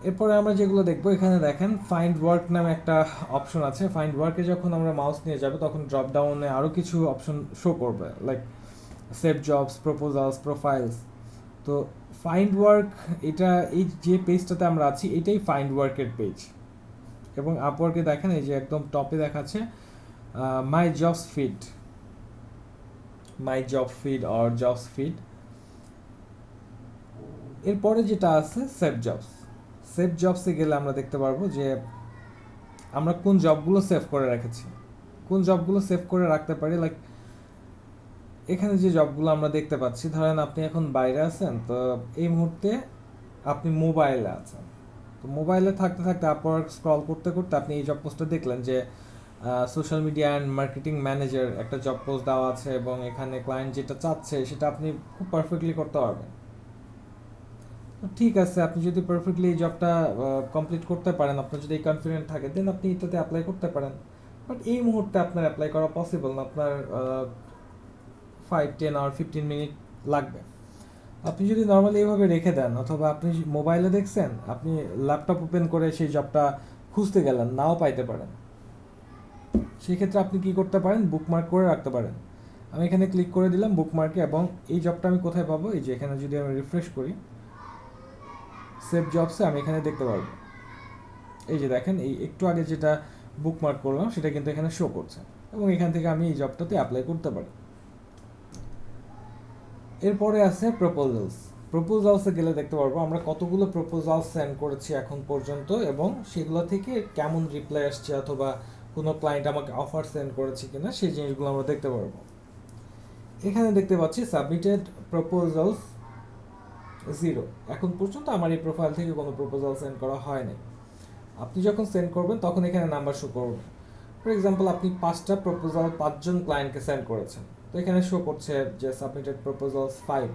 এরপরে আমরা যেগুলো দেখবো, এখানে দেখেন ফাইন্ড ওয়ার্ক নামে একটা অপশন আছে। ফাইন্ড ওয়ার্কে যখন আমরা মাউস নিয়ে যাব তখন ড্রপ ডাউনে আরও কিছু অপশন শো করবে, like save jobs, proposals, profiles. তো ফাইন্ড ওয়ার্ক, এটা এই যে পেজটাতে আমরা আছি এটাই ফাইন্ড ওয়ার্কের পেজ। এবং আপওয়ার্কে দেখেন এই যে একদম টপে দেখাচ্ছে my jobs feed, my job feed or jobs feed. এরপরে যেটা আছে সেভ জবস, সেভ জবসে গেলে আমরা দেখতে পারবো যে আমরা কোন জবগুলো সেভ করে রেখেছি, কোন জবগুলো সেভ করে রাখতে পারি। লাইক এখানে যে জবগুলো আমরা দেখতে পাচ্ছি, ধরেন আপনি এখন বাইরে আছেন, তো এই মুহূর্তে আপনি মোবাইলে আছেন, তো মোবাইলে থাকতে থাকতে আপওয়ার্ক স্ক্রল করতে করতে আপনি এই জব পোস্টটা দেখলেন যে social media and marketing manager একটা জব পোস্ট দেওয়া আছে এবং এখানে ক্লায়েন্ট যেটা চাচ্ছে সেটা আপনি খুব পারফেক্টলি করতে পারবেন। তো ঠিক আছে, আপনি যদি পারফেক্টলি এই জবটা কমপ্লিট করতে পারেন, আপনার যদি এই কনফিডেন্ট থাকে, দেন আপনি এটাতে অ্যাপ্লাই করতে পারেন। বাট এই মুহূর্তে আপনার অ্যাপ্লাই করা পসিবল না, আপনার 5, 10 or 15 মিনিট লাগবে। আপনি যদি নর্মালি এইভাবে রেখে দেন, অথবা আপনি মোবাইলে দেখছেন, আপনি ল্যাপটপ ওপেন করে সেই জবটা খুঁজতে গেলেন, নাও পাইতে পারেন। সেই ক্ষেত্রে আপনি কি করতে পারেন, বুকমার্ক করে রাখতে পারেন। আমি এখানে ক্লিক করে দিলাম বুকমার্কে, এবং এই জবটা আমি কোথায় পাবো, এই যে এখানে যদি আমি রিফ্রেশ করি সেভ জবসে, আমি এখানে দেখতে পারবো। এই যে দেখেন, এই একটু আগে যেটা বুকমার্ক করলাম সেটা কিন্তু এখানে শো করছে, এবং এখান থেকে আমি এই জবটাতে অ্যাপ্লাই করতে পারি। এরপরে আছে প্রপোজালস। প্রপোজালসে গেলে দেখতে পারবো আমরা কতগুলো প্রপোজাল সেন্ড করেছি এখন পর্যন্ত এবং সেগুলো থেকে কেমন রিপ্লাই আসছে অথবা কোনো ক্লায়েন্ট আমাকে অফার সেন্ড করেছে কিনা সেই জিনিসগুলো আমরা দেখতে পারবো। এখানে দেখতে পাচ্ছি সাবমিটেড প্রপোজালস 0। এখন পর্যন্ত আমার এই প্রোফাইল থেকে কোনো প্রপোজাল সেন্ড করা হয়নি। আপনি যখন সেন্ড করবেন তখন এখানে নাম্বার শো করবে। ফর এক্সাম্পল আপনি 5টা প্রপোজাল 5জন ক্লায়েন্টকে সেন্ড করেছেন, তো এখানে শো করছে যে সাবমিটেড প্রপোজালস 5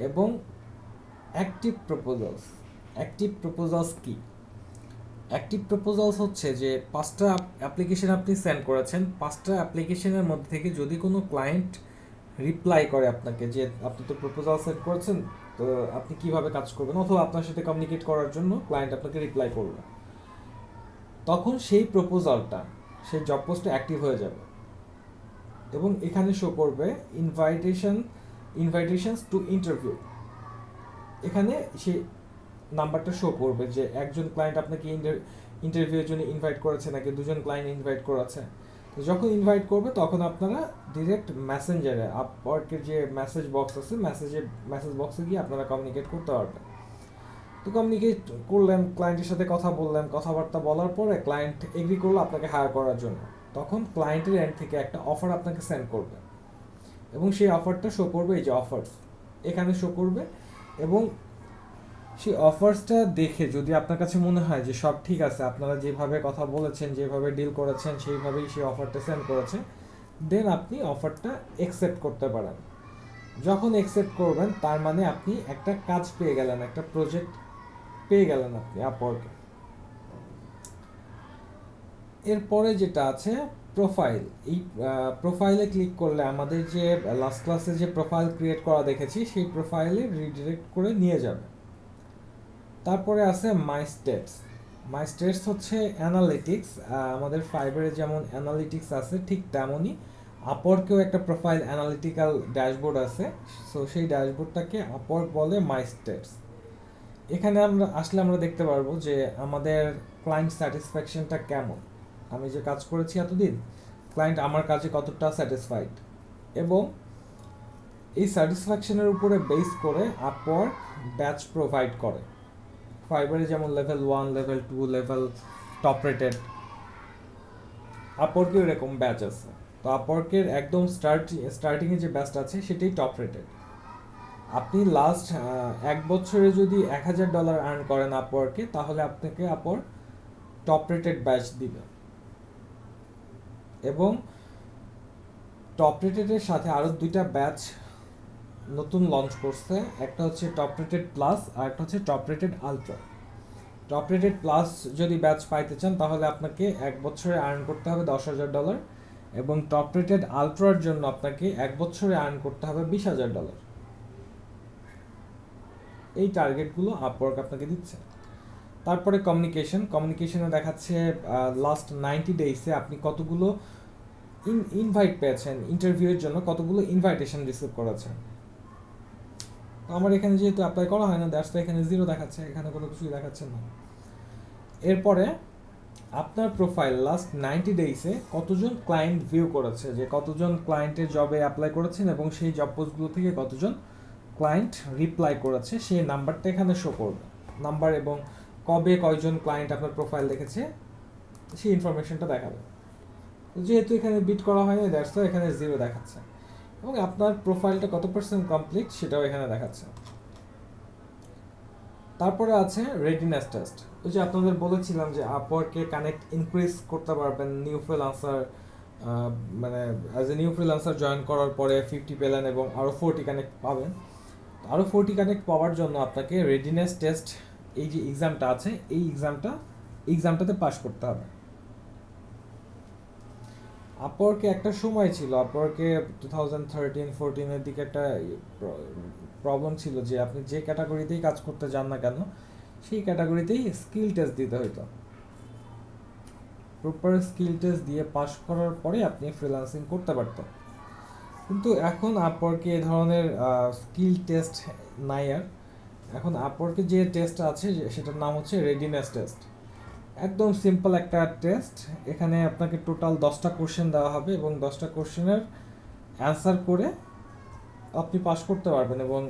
এবং অ্যাক্টিভ প্রপোজালস। অ্যাক্টিভ প্রপোজালস কি? অ্যাক্টিভ প্রপোজালস হচ্ছে যে 5টা অ্যাপ্লিকেশন আপনি সেন্ড করেছেন, 5টা অ্যাপ্লিকেশনের মধ্যে থেকে যদি কোনো ক্লায়েন্ট রিপ্লাই করে আপনাকে যে আপনি তো প্রপোজাল সেন্ড করেছেন, তো আপনি কিভাবে কাজ করবেন, অথবা আপনার সাথে কমিউনিকেট করার জন্য ক্লায়েন্ট আপনাকে রিপ্লাই করবে, তখন সেই প্রপোজালটা সেই জব পোস্টে অ্যাক্টিভ হয়ে যাবে এবং এখানে শো করবে ইনভাইটেশনস টু ইন্টারভিউ। এখানে সেই নাম্বারটা শো করবে যে একজন ক্লায়েন্ট আপনাকে ইন্টারভিউয়ের জন্য ইনভাইট করেছে নাকি দুজন ক্লায়েন্ট ইনভাইট করেছে। তো যখন ইনভাইট করবে তখন আপনারা ডিরেক্ট মেসেঞ্জারে আপওয়ার্কের যে মেসেজ বক্স আছে মেসেজ বক্সে গিয়ে আপনারা কমিউনিকেট করতে পারবেন। তো কমিউনিকেট করলেন, ক্লায়েন্টের সাথে কথা বললেন, কথাবার্তা বলার পরে ক্লায়েন্ট এগ্রি করলো আপনাকে হায়ার করার জন্য, তখন ক্লায়েন্টের এন্ড থেকে একটা অফার আপনাকে সেন্ড করবে এবং সেই অফারটা শো করবে এই যে অফার্স এখানে শো করবে। এবং সেই অফার্সটা দেখে যদি আপনার কাছে মনে হয় যে সব ঠিক আছে, আপনারা যেভাবে কথা বলেছেন, যেভাবে ডিল করেছেন সেইভাবেই সেই অফারটা সেন্ড করেছে, দেন আপনি অফারটা অ্যাকসেপ্ট করতে পারেন। যখন অ্যাকসেপ্ট করবেন তার মানে আপনি একটা কাজ পেয়ে গেলেন, একটা প্রজেক্ট পেয়ে গেলেন আপনি আপওয়ার্কে। এরপরে যেটা আছে প্রোফাইল। এই প্রোফাইলে ক্লিক করলে আমাদের যে লাস্ট ক্লাসে যে প্রোফাইল ক্রিয়েট করা দেখেছি সেই প্রোফাইলে রিডিরেক্ট করে নিয়ে যাবে। তারপরে আছে মাই স্টেটস। মাই স্টেটস হচ্ছে অ্যানালিটিক্স। আমাদের ফাইবারে যেমন অ্যানালিটিক্স আছে ঠিক তেমনই আপওয়ার্কেও একটা প্রোফাইল অ্যানালিটিক্যাল ড্যাশবোর্ড আছে। সো সেই ড্যাশবোর্ডটাকে আপওয়ার্ক বলে মাই স্টেটস। এখানে আমরা দেখতে পারবো যে আমাদের ক্লায়েন্ট স্যাটিসফ্যাকশনটা কেমন, আমি যে কাজ করেছি এতদিন ক্লায়েন্ট আমার কাজে কতটা স্যাটিসফাইড, এবং এই স্যাটিসফ্যাকশনের উপরে বেস করে আপওয়ার্ক ব্যাচ প্রোভাইড করে। ফাইবারে যেমন level 1, level 2, level top rated, আপওয়ার্কেও এরকম ব্যাচ আছে। তো আপওয়ার্কের একদম স্টার্টিংয়ে যে ব্যাচটা আছে সেটাই টপ রেটেড। আপনি লাস্ট 1 বছরে যদি $1000 আর্ন করেন আপওয়ার্কে, তাহলে আপনাকে আপওয়ার্ক টপ রেটেড ব্যাচ দিবে। এবং টপ রেটেডের সাথে আরও 2টা ব্যাচ নতুন লঞ্চ করছে, একটা হচ্ছে টপ রেটেড প্লাস আর একটা হচ্ছে top rated ultra. Top rated plus যদি ব্যাচ পাইতে চান তাহলে আপনাকে 1 বছরে আর্ন করতে হবে $10,000 এবং টপ রেটেড আলট্রার জন্য আপনাকে 1 বছরে আর্ন করতে হবে $20,000। এই টার্গেটগুলো আপওয়ার্ক আপনাকে দিচ্ছে। তারপরে কমিউনিকেশনে দেখাচ্ছে লাস্ট 90 ডেইসে আপনি কতগুলো ইনভাইট পেয়েছেন, ইন্টারভিউয়ের জন্য কতগুলো ইনভাইটেশন রিসিভ করেছেন। তো আমার এখানে যেহেতু অ্যাপ্লাই করা হয় না, দ্যাটস এখানে 0 দেখাচ্ছে, এখানে কোনো কিছুই দেখাচ্ছে না। এরপরে আপনার প্রোফাইল লাস্ট 90 ডেইসে কতজন ক্লায়েন্ট ভিউ করেছে, যে কতজন ক্লায়েন্টের জবে অ্যাপ্লাই করেছেন এবং সেই জব পোস্টগুলো থেকে কতজন ক্লায়েন্ট রিপ্লাই করেছে সেই নাম্বারটা এখানে শো করবে। নাম্বার এবং কবে কয়জন ক্লায়েন্ট আপনার প্রোফাইল দেখেছে সেই ইনফরমেশনটা দেখাবে। যেহেতু এখানে বিট করা হয়নি, দ্যাটস এখানে 0 দেখাচ্ছে এবং আপনার প্রোফাইলটা কত % কমপ্লিট সেটাও এখানে দেখাচ্ছে। তারপরে আছে রেডিনেস টেস্ট। ওই যে আপনাদের বলেছিলাম যে আপওয়ার্কে কানেক্ট ইনক্রিজ করতে পারবেন নিউ ফ্রিল্যান্সার, মানে as a new freelancer join করার পরে 50 পেলেন এবং আরও 40 কানেক্ট পাবেন। আরও 40 কানেক্ট পাওয়ার জন্য আপনাকে রেডিনেস টেস্ট, এই যে এক্সামটা আছে এই এক্সামটাতে পাস করতে হবে। আপওয়ার্কে একটা সময় ছিল, আপওয়ার্কে 2013-14 দিকে একটা প্রবলেম ছিল যে আপনি যে ক্যাটাগরিতেই কাজ করতে যান না কেন সেই ক্যাটাগরিতেই স্কিল টেস্ট দিতে হতো। প্রপার স্কিল টেস্ট দিয়ে পাস করার পরে আপনি ফ্রিল্যান্সিং করতে পারতেন। কিন্তু এখন আপওয়ার্কে এই ধরনের স্কিল টেস্ট নাই আর। এখন আপওয়ার্কে যে টেস্ট আছে সেটার নাম হচ্ছে রেডিনেস টেস্ট। একদম সিম্পল একটা টেস্ট। এখানে আপনাকে টোটাল 10টা কোশ্চেন দেওয়া হবে এবং 10টা কোশ্চেনের অ্যান্সার করে আপনি পাস করতে পারবেন এবং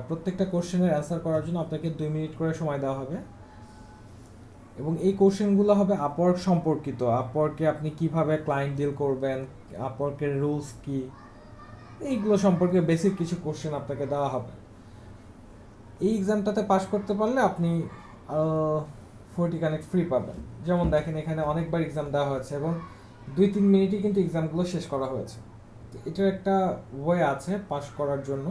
প্রত্যেকটা কোশ্চেনের অ্যান্সার করার জন্য আপনাকে 2 মিনিট করে সময় দেওয়া হবে। এবং এই কোশ্চেনগুলো হবে আপওয়ার্ক সম্পর্কিত, আপওয়ার্কে আপনি কিভাবে ক্লায়েন্ট ডিল করবেন, আপওয়ার্কের রুলস কি, এইগুলো সম্পর্কে বেসিক কিছু কোশ্চেন আপনাকে দেওয়া হবে। এই এক্সামটাতে পাস করতে পারলে আপনি 40 কানেক্ট ফ্রি পাবেন। যেমন দেখেন এখানে অনেকবার এক্সাম দেওয়া হয়েছে এবং 2-3 মিনিটই কিন্তু এক্সামগুলো শেষ করা হয়েছে। এটার একটা ওয়ে আছে পাস করার জন্য।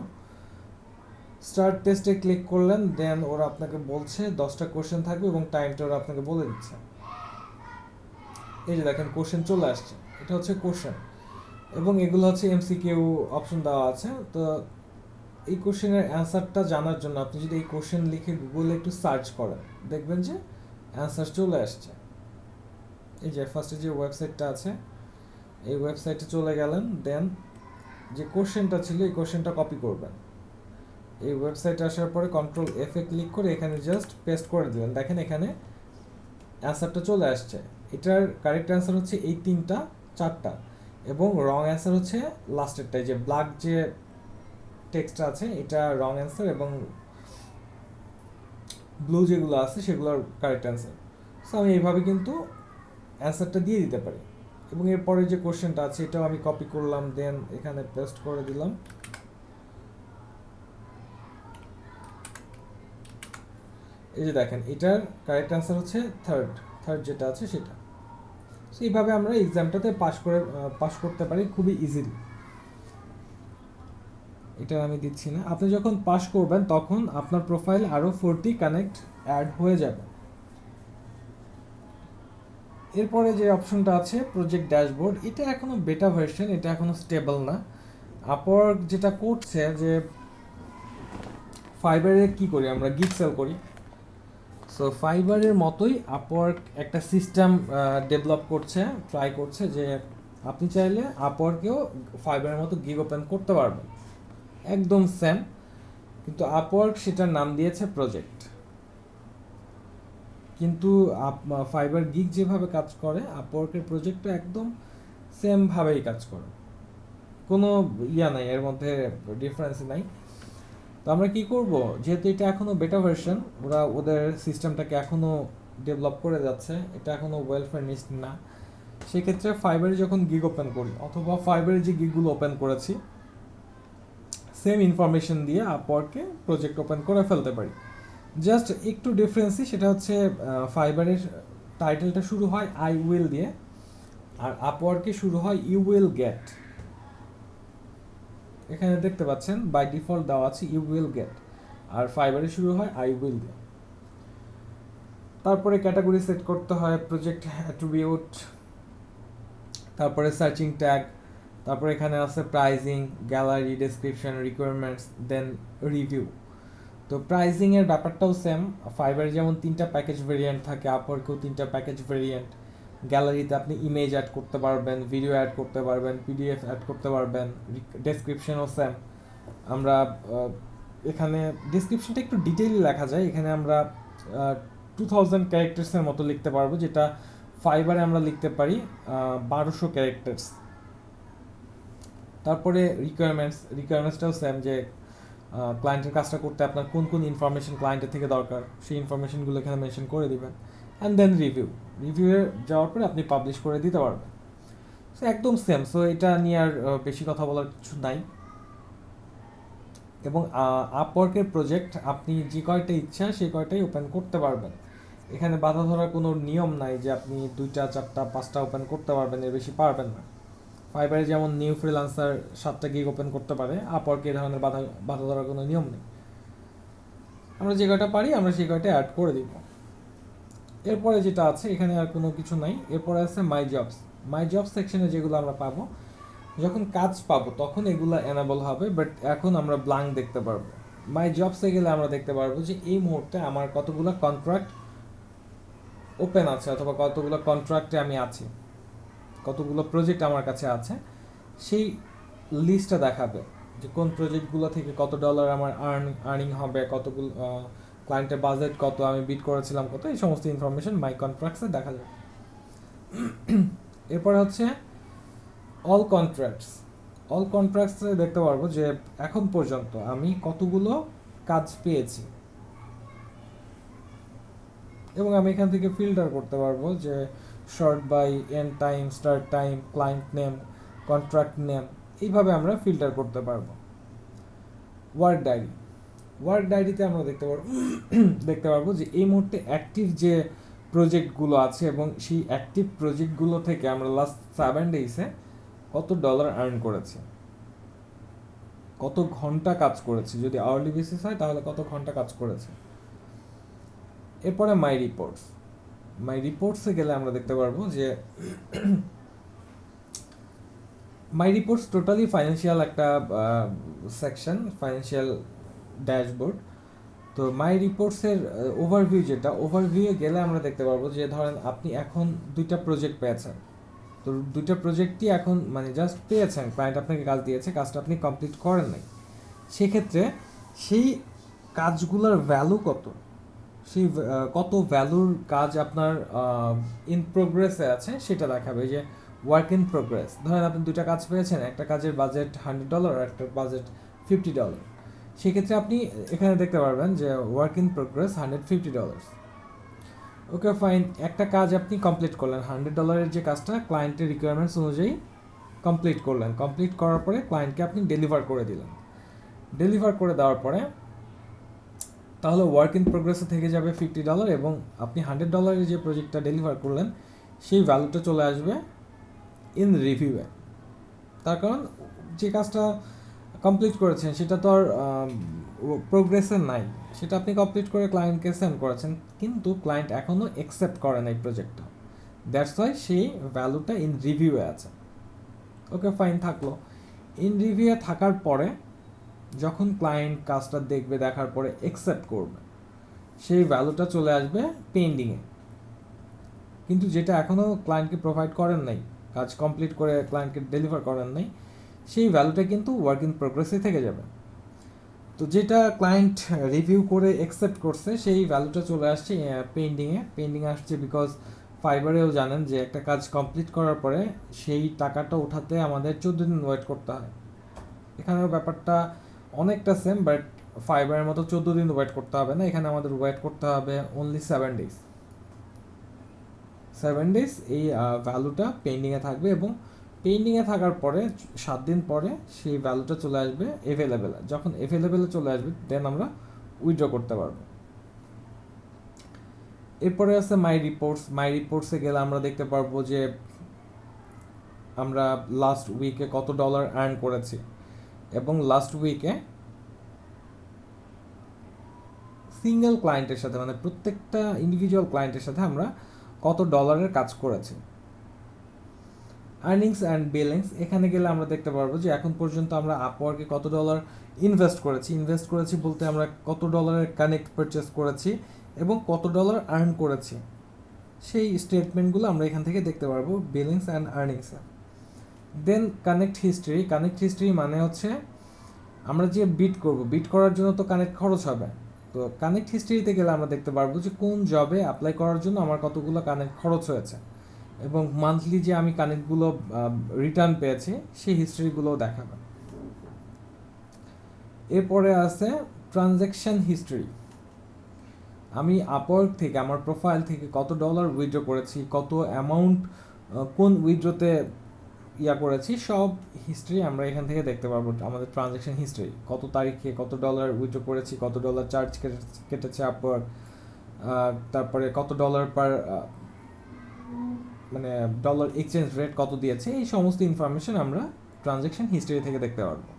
স্টার্ট টেস্টে ক্লিক করলেন, দেন ওরা আপনাকে বলছে 10টা কোশ্চেন থাকবে এবং টাইমটা ওরা আপনাকে বলে দিচ্ছে। এই যে দেখেন কোশ্চেন চলে আসছে, এটা হচ্ছে কোশ্চেন এবং এগুলো হচ্ছে এমসিকিউ অপশন দেওয়া আছে। তো এই কোশ্চেনের অ্যান্সারটা জানার জন্য আপনি যদি এই কোশ্চেন লিখে গুগলে একটু সার্চ করেন, দেখবেন যে অ্যান্সার চলে আসছে। এই যে ফার্স্টে যে ওয়েবসাইটটা আছে, এই ওয়েবসাইটে চলে গেলেন, দেন যে কোশ্চেনটা ছিল এই কোশ্চেনটা কপি করবেন। এই ওয়েবসাইটে আসার পরে কন্ট্রোল F এ ক্লিক করে এখানে জাস্ট পেস্ট করে দিলেন। দেখেন এখানে অ্যান্সারটা চলে আসছে। এটার কারেক্ট অ্যান্সার হচ্ছে এই 4টা এবং রং অ্যান্সার হচ্ছে লাস্টেরটাই, যে ব্ল্যাক যে টেক্সট আছে এটা রং অ্যান্সার এবং ব্লু যেগুলো আছে সেগুলোর কারেক্ট অ্যান্সার। সো আমি এইভাবে কিন্তু অ্যান্সারটা দিয়ে দিতে পারি। এবং এরপরে যে কোশ্চেনটা আছে এটাও আমি কপি করলাম, দেন এখানে পেস্ট করে দিলাম। এই যে দেখেন এটার কারেক্ট অ্যান্সার হচ্ছে থার্ড যেটা আছে সেটা। সো এইভাবে আমরা এক্সামটাতে পাস করতে পারি খুবই ইজিলি। এটা আমি দিচ্ছি না। আপনি যখন পাস করবেন তখন আপনার প্রোফাইল আরও 40 কানেক্ট অ্যাড হয়ে যাবে। এরপরে যে অপশনটা আছে প্রজেক্ট ড্যাশবোর্ড, এটা এখনো বেটা ভার্সন, এটা এখনো স্টেবল না। আপওয়ার্ক যেটা করছে যে ফাইবারে কি করি আমরা, গিগ সেল করি। সো ফাইবারের মতোই আপওয়ার্ক একটা সিস্টেম ডেভেলপ করছে, ট্রাই করছে যে আপনি চাইলে আপওয়ার্কেও ফাইবারের মতো গিগ ওপেন করতে পারবেন, একদম সেম। কিন্তু আপওয়ার্ক সেটার নাম দিয়েছে প্রজেক্ট। কিন্তু ফাইবার গিগ যেভাবে কাজ করে আপওয়ার্কের প্রজেক্টও একদম সেমভাবেই কাজ করে, কোনো নাই এর মধ্যে, ডিফারেন্স নাই। তো আমরা কি করব, যেহেতু এটা এখনো বেটা ভার্সন, ওরা ওদের সিস্টেমটাকে এখনো ডেভেলপ করে যাচ্ছে, এটা এখনো ওয়েল ফার্নিশড না, সেক্ষেত্রে ফাইবারে যখন গিগ ওপেন করি অথবা ফাইবারে যে গিগগুলো ওপেন করেছি সেম ইনফরমেশন দিয়ে আপওয়ার্কে প্রজেক্ট ওপেন করে ফেলতে পারি। জাস্ট একটু ডিফারেন্সই, সেটা হচ্ছে ফাইবারের টাইটেলটা শুরু হয় আই উইল দিয়ে, আর আপওয়ার্কে শুরু হয় ইউ উইল গেট। এখানে দেখতে পাচ্ছেন বাই ডিফল্ট দেওয়া আছে ইউ উইল গেট, আর ফাইবারে শুরু হয় আই উইল দিয়ে। তারপরে ক্যাটাগরি সেট করতে হয়, প্রজেক্ট অ্যাট্রিবিউট, তারপরে সার্চিং ট্যাগ, তারপরে এখানে আছে প্রাইজিং, গ্যালারি, ডেসক্রিপশন, রিকোয়ারমেন্টস, দেন রিভিউ। তো প্রাইজিংয়ের ব্যাপারটাও সেম, ফাইবারে যেমন 3টা প্যাকেজ ভেরিয়েন্ট থাকে, আপওয়ার্কেও 3টা প্যাকেজ ভেরিয়েন্ট। গ্যালারিতে আপনি ইমেজ অ্যাড করতে পারবেন, ভিডিও অ্যাড করতে পারবেন, পিডিএফ অ্যাড করতে পারবেন। ডেসক্রিপশনও সেম, আমরা এখানে ডেসক্রিপশনটা একটু ডিটেইলি লেখা যায়, এখানে আমরা 2000 ক্যারেক্টার্সের মতো লিখতে পারবো, যেটা ফাইবারে আমরা লিখতে পারি 1200 ক্যারেক্টার্স। তারপরে রিকোয়ারমেন্টসটাও সেম, যে ক্লায়েন্টের কাজটা করতে আপনার কোন কোন ইনফরমেশন ক্লায়েন্টের থেকে দরকার সেই ইনফরমেশনগুলো এখানে মেনশন করে দিবেন। অ্যান্ড দেন রিভিউয়ে যাওয়ার পরে আপনি পাবলিশ করে দিতে পারবেন। সো একদম সেম। সো এটা নিয়ে আর বেশি কথা বলার কিছু নাই। এবং আপওয়ার্কের প্রজেক্ট আপনি যে কয়টা ইচ্ছা সেই কয়টাই ওপেন করতে পারবেন। এখানে বাধা ধরার কোনো নিয়ম নাই যে আপনি 2টা 4টা 5টা ওপেন করতে পারবেন, এর বেশি পারবেন না। ফাইবারে যেমন নিউ ফ্রিল্যান্সার 7টা গিগ ওপেন করতে পারে, আপওয়ার্কে এই ধরনের বাধা ধরার কোনো নিয়ম নেই। আমরা যে কয়টা পারি আমরা সেই কয়টা অ্যাড করে দিব। এরপরে যেটা আছে এখানে আর কোনো কিছু নাই। এরপরে আছে মাই জবস সেকশনে যেগুলো আমরা পাবো, যখন কাজ পাবো তখন এগুলো এনাবল হবে, বাট এখন আমরা ব্ল্যাঙ্ক দেখতে পারবো। মাই জবসে গেলে আমরা দেখতে পারবো যে এই মুহূর্তে আমার কতগুলো কন্ট্রাক্ট ওপেন আছে অথবা কতগুলো কন্ট্রাক্টে আমি আছি, কতগুলো প্রজেক্ট আমার কাছে আছে, সেই লিস্টটা দেখাবে যে কোন প্রজেক্টগুলো থেকে কত ডলার আমার আর্নিং হবে, কতগুলো ক্লায়েন্টের বাজেট কত, আমি বিড করেছিলাম কত, এই সমস্ত ইনফরমেশন মাই কন্ট্রাক্টসে দেখা যাবে। এরপরে হচ্ছে অল কন্ট্রাক্টস। অল কন্ট্রাক্টসে দেখতে পারবো যে এখন পর্যন্ত আমি কতগুলো কাজ পেয়েছি, এবং আমি এখান থেকে ফিল্টার করতে পারবো যে sort by, end time, start time, client name, contract name, এইভাবে আমরা ফিল্টার করতে পারবো। ওয়ার্ক ডায়েরি, ওয়ার্ক ডায়েরিতে আমরা দেখতে পারবো যে এই মুহূর্তে অ্যাক্টিভ যে প্রজেক্টগুলো আছে এবং সেই অ্যাক্টিভ প্রজেক্টগুলো থেকে আমরা লাস্ট 7 ডেইসে কত ডলার আর্ন করেছি, কত ঘন্টা কাজ করেছি, যদি আওয়ারলি বেসিস হয় তাহলে কত ঘন্টা কাজ করেছে। এরপরে মাই রিপোর্টস, মাই রিপোর্টসে গেলে আমরা দেখতে পারবো যে মাই রিপোর্টস টোটালি ফাইন্যান্সিয়াল একটা সেকশন, ফাইন্যান্সিয়াল ড্যাশবোর্ড। তো মাই রিপোর্টসের ওভারভিউ, যেটা ওভারভিউয়ে গেলে আমরা দেখতে পারবো যে ধরেন আপনি এখন 2টা প্রজেক্ট পেয়েছেন, তো 2টা প্রজেক্টই এখন মানে জাস্ট পেয়েছেন, ক্লায়েন্ট আপনাকে কাজ দিয়েছে, কাজটা আপনি কমপ্লিট করেন নাই, সেক্ষেত্রে সেই কাজগুলোর ভ্যালু কত, সেই কত ভ্যালুর কাজ আপনার ইন প্রোগ্রেসে আছে সেটা দেখাবে, যে ওয়ার্ক ইন প্রোগ্রেস। ধরেন আপনি 2টা কাজ পেয়েছেন, একটা কাজের বাজেট $100 আর একটা বাজেট $50, সেক্ষেত্রে আপনি এখানে দেখতে পারবেন যে work in progress $150। Okay fine, একটা কাজ আপনি কমপ্লিট করলেন, $100 যে কাজটা ক্লায়েন্টের রিকোয়ারমেন্টস অনুযায়ী কমপ্লিট করলেন, কমপ্লিট করার পরে ক্লায়েন্টকে আপনি ডেলিভার করে দিলেন, ডেলিভার করে দেওয়ার পরে তাহলে ওয়ার্ক ইন প্রোগ্রেসে থেকে যাবে $50, এবং আপনি $100 যে প্রজেক্টটা ডেলিভার করলেন সেই ভ্যালুটা চলে আসবে ইন রিভিউয়ে। তার কারণ যে কাজটা কমপ্লিট করেছেন সেটা তো আর প্রোগ্রেসে নাই, সেটা আপনি কমপ্লিট করে ক্লায়েন্টকে সেন্ড করেছেন, কিন্তু ক্লায়েন্ট এখনও অ্যাকসেপ্ট করে না এই প্রজেক্টটা, দ্যাটস ওয়াই সেই ভ্যালুটা ইন রিভিউয়ে আছে। ওকে ফাইন, থাকলো। ইন রিভিউয়ে থাকার পরে যখন ক্লায়েন্ট কাজটা দেখবে, দেখার পরে অ্যাকসেপ্ট করবে, সেই ভ্যালুটা চলে আসবে পেন্ডিংয়ে। কিন্তু যেটা এখনও ক্লায়েন্টকে প্রোভাইড করেন নাই, কাজ কমপ্লিট করে ক্লায়েন্টকে ডেলিভার করেন নাই, সেই ভ্যালুটা কিন্তু ওয়ার্ক ইন প্রোগ্রেসে থেকে যাবে। তো যেটা ক্লায়েন্ট রিভিউ করে অ্যাকসেপ্ট করছে সেই ভ্যালুটা চলে আসছে পেন্ডিংয়ে আসছে, বিকজ ফাইবারেও জানেন যে একটা কাজ কমপ্লিট করার পরে সেই টাকাটা ওঠাতে আমাদের 14 দিন ওয়েট করতে হয়। এখানেও ব্যাপারটা অনেকটা সেম, বাট ফাইবারের মতো 14 দিন ওয়েট করতে হবে না, এখানে আমাদের ওয়েট করতে হবে অনলি 7 ডেজ। 7 ডেজ এই ভ্যালুটা পেন্ডিংয়ে থাকবে, এবং পেন্ডিংয়ে থাকার পরে 7 দিন পরে সেই ভ্যালুটা চলে আসবে অ্যাভেলেবেলে। যখন অ্যাভেলেবেলে চলে আসবে দেন আমরা উইথড্র করতে পারবো। এরপরে আছে মাই রিপোর্টস। মাই রিপোর্টসে গেলে আমরা দেখতে পারবো যে আমরা লাস্ট উইকে কত ডলার আর্ন করেছি, এবং লাস্ট উইকে সিঙ্গেল ক্লায়েন্টের সাথে, মানে প্রত্যেকটা ইন্ডিভিজুয়াল ক্লায়েন্টের সাথে আমরা কত ডলারের কাজ করেছি। আর্নিংস অ্যান্ড বিলিংস, এখানে গেলে আমরা দেখতে পারবো যে এখন পর্যন্ত আমরা আপওয়ার্কে কত ডলার ইনভেস্ট করেছি বলতে আমরা কত ডলারের কানেক্ট পারচেস করেছি এবং কত ডলার আর্ন করেছি, সেই স্টেটমেন্টগুলো আমরা এখান থেকে দেখতে পারবো বিলিংস অ্যান্ড আর্নিংসে। দেন কানেক্ট হিস্ট্রি মানে হচ্ছে আমরা যে বিট করার জন্য তো কানেক্ট খরচ হবে, তো কানেক্ট হিস্ট্রিতে গেলে আমরা দেখতে পারবো যে কোন জবে অ্যাপ্লাই করার জন্য আমার কতগুলো কানেক্ট খরচ হয়েছে, এবং মান্থলি যে আমি কানেক্টগুলো রিটার্ন পেয়েছি সেই হিস্ট্রিগুলোও দেখাবে। এরপরে আছে ট্রানজ্যাকশন হিস্ট্রি, আমি আপওয়ার্ক থেকে আমার প্রোফাইল থেকে কত ডলার উইথড্র করেছি, কত অ্যামাউন্ট কোন উইথড্রতে করেছি, সব হিস্ট্রি আমরা এখান থেকে দেখতে পারবো। আমাদের ট্রানজ্যাকশন হিস্ট্রি, কত তারিখে কত ডলার উইথড্র করেছি, কত ডলার চার্জ কেটেছে আপওয়ার্ক, তারপরে কত ডলার পার মানে ডলার এক্সচেঞ্জ রেট কত দিয়েছে, এই সমস্ত ইনফরমেশন আমরা ট্রানজ্যাকশন হিস্ট্রি থেকে দেখতে পারবো।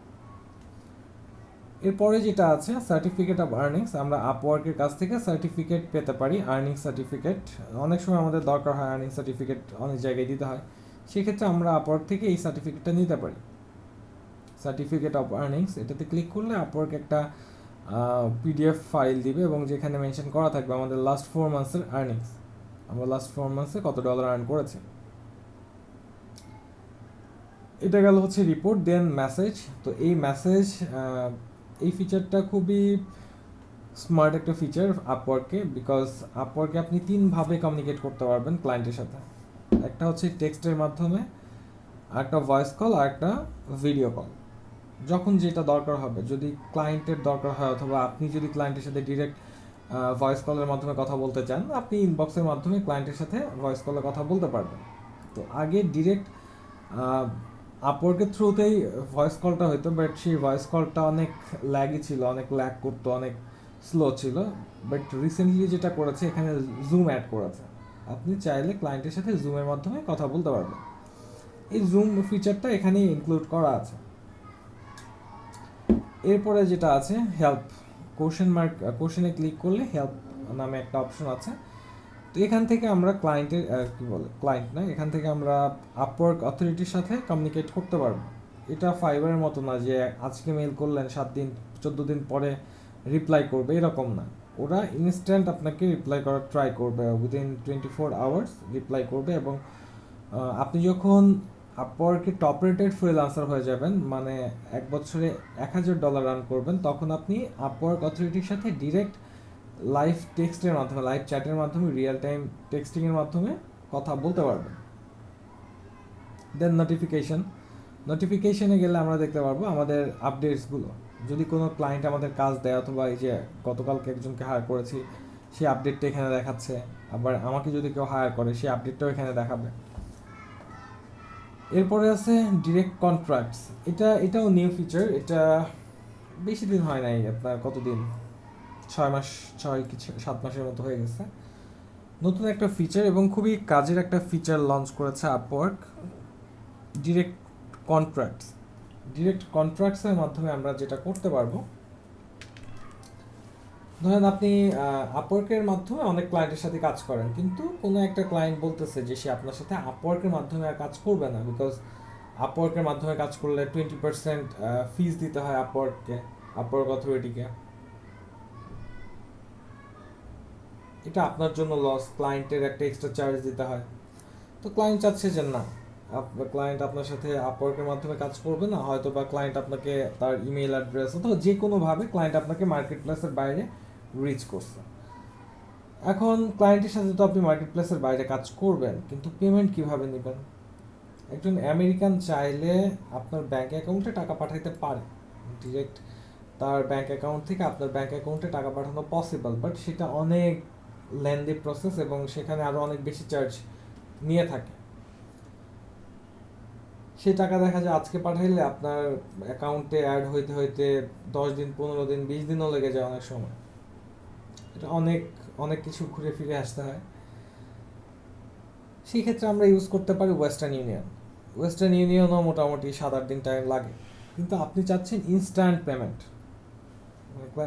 এরপরে যেটা আছে সার্টিফিকেট অফ আর্নিংস, আমরা আপওয়ার্কের কাছ থেকে সার্টিফিকেট পেতে পারি, আর্নিং সার্টিফিকেট। অনেক সময় আমাদের দরকার হয় আর্নিং সার্টিফিকেট, অনেক জায়গায় দিতে হয়, সেক্ষেত্রে আমরা আপওয়ার্ক থেকে এই সার্টিফিকেটটা নিতে পারি। সার্টিফিকেট অফ আর্নিংস, এটাতে ক্লিক করলে আপওয়ার্ক একটা পিডিএফ ফাইল দিবে, এবং যেখানে মেনশন করা থাকবে আমাদের লাস্ট 4 মান্থসের আর্নিংস, আমরা লাস্ট 4 মান্থসে কত ডলার আর্ন করেছি। এটা গেল হচ্ছে রিপোর্ট। দেন মেসেজ, তো এই মেসেজ এই ফিচারটা খুবই স্মার্ট একটা ফিচার আপওয়ার্কে, বিকজ আপওয়ার্কে আপনি 3 ভাবে কমিউনিকেট করতে পারবেন ক্লায়েন্টের সাথে। একটা হচ্ছে টেক্সটের মাধ্যমে, আর একটা ভয়েস কল আর একটা ভিডিও কল। যখন যেটা দরকার হবে, যদি ক্লায়েন্টের দরকার হয় অথবা আপনি যদি ক্লায়েন্টের সাথে ডিরেক্ট ভয়েস কলের মাধ্যমে কথা বলতে চান, আপনি ইনবক্সের মাধ্যমে ক্লায়েন্টের সাথে ভয়েস কলে কথা বলতে পারবেন। তো আগে ডিরেক্ট আপওয়ার্কের থ্রুতেই ভয়েস কলটা হতো, বাট সেই ভয়েস কলটা অনেক ল্যাগই ছিল, অনেক ল্যাগ করতো, অনেক স্লো ছিল। বাট রিসেন্টলি যেটা করেছে, এখানে জুম অ্যাড করেছে। আপনি চাইলে ক্লায়েন্টের সাথে জুমের মাধ্যমে কথা বলতে পারবেন। এই জুম ফিচারটা এখানেই ইনক্লুড করা আছে। এরপরে যেটা আছে হেল্প, কোশ্চেনে ক্লিক করলে হেল্প নামে একটা অপশন আছে। তো এখান থেকে আমরা ক্লায়েন্টের ক্লায়েন্ট না, এখান থেকে আমরা আপওয়ার্ক অথরিটির সাথে কমিউনিকেট করতে পারবো। এটা ফাইবারের মতো না যে আজকে মেল করলেন 7 দিন 14 দিন পরে রিপ্লাই করবে, এরকম না। ওরা ইনস্ট্যান্ট আপনাকে রিপ্লাই করার ট্রাই করবে, উইদিন 24 আওয়ার্স রিপ্লাই করবে। এবং আপনি যখন আপওয়ার্কে টপ রেটেড ফ্রিল্যান্সার হয়ে যাবেন, মানে 1 বছরে $1000 রান করবেন, তখন আপনি আপওয়ার্ক অথরিটির সাথে ডিরেক্ট লাইভ টেক্সটের মাধ্যমে, লাইভ চ্যাটের মাধ্যমে, রিয়েল টাইম টেক্সটিংয়ের মাধ্যমে কথা বলতে পারবেন। দেন নোটিফিকেশনে গেলে আমরা দেখতে পারবো আমাদের আপডেটসগুলো। যদি কোনো ক্লায়েন্ট আমাদের কাজ দেয়, অথবা এই যে গতকালকে একজনকে হায়ার করেছি, সেই আপডেটটা এখানে দেখাচ্ছে। আবার আমাকে যদি কেউ হায়ার করে, সেই আপডেটটাও এখানে দেখাবে। এরপরে আছে ডিরেক্ট কন্ট্রাক্টস। এটাও নিউ ফিচার। এটা বেশি দিন হয় নাই, আপনার কতদিন, 7 মাসের মতো হয়ে গেছে। নতুন একটা ফিচার এবং খুবই কাজের একটা ফিচার লঞ্চ করেছে আপওয়ার্ক। ডিরেক্ট কন্ট্রাক্টসের মাধ্যমে আমরা যেটা করতে পারবো, ধরেন আপনি আপওয়ার্কের মাধ্যমে অনেক ক্লায়েন্টের সাথে কাজ করেন, কিন্তু কোনো একটা ক্লায়েন্ট বলতেছে যে সে আপনার সাথে আপওয়ার্কের মাধ্যমে আর কাজ করবে না, বিকজ আপওয়ার্কের মাধ্যমে কাজ করলে 20% ফিস দিতে হয় আপওয়ার্ক অথরিটিকে। এটা আপনার জন্য লস, ক্লায়েন্টের একটা এক্সট্রা চার্জ দিতে হয়। তো ক্লায়েন্ট চাচ্ছে যে না, ক্লায়েন্ট আপনার সাথে আপওয়ার্কের মাধ্যমে কাজ করবে না, হয়তো বা ক্লায়েন্ট আপনাকে তার ইমেল অ্যাড্রেস অথবা যে কোনোভাবে ক্লায়েন্ট আপনাকে মার্কেট প্লেসের বাইরে রিচ করছে। এখন ক্লায়েন্টের সাথে তো আপনি মার্কেট প্লেসের বাইরে কাজ করবেন, কিন্তু পেমেন্ট কিভাবে নেবেন? একজন আমেরিকান চাইলে আপনার ব্যাঙ্ক অ্যাকাউন্টে টাকা পাঠাইতে পারে, ডিরেক্ট তার ব্যাঙ্ক অ্যাকাউন্ট থেকে আপনার ব্যাঙ্ক অ্যাকাউন্টে টাকা পাঠানো পসিবল, বাট সেটা অনেক লেন্দি প্রসেস এবং সেখানে আরও অনেক বেশি চার্জ নিয়ে থাকে। সেই টাকা দেখা যায় আজকে পাঠাইলে আপনার অ্যাকাউন্টে অ্যাড হইতে হইতে 10 দিন, 15 দিন, 20 দিনও লেগে যায় অনেক সময়। এটা অনেক অনেক কিছু ঘুরে ফিরে আসতে হয়। সেই ক্ষেত্রে আমরা ইউজ করতে পারি ওয়েস্টার্ন ইউনিয়নও মোটামুটি 7-8 দিন টাইম লাগে, কিন্তু আপনি চাচ্ছেন ইনস্ট্যান্ট পেমেন্ট,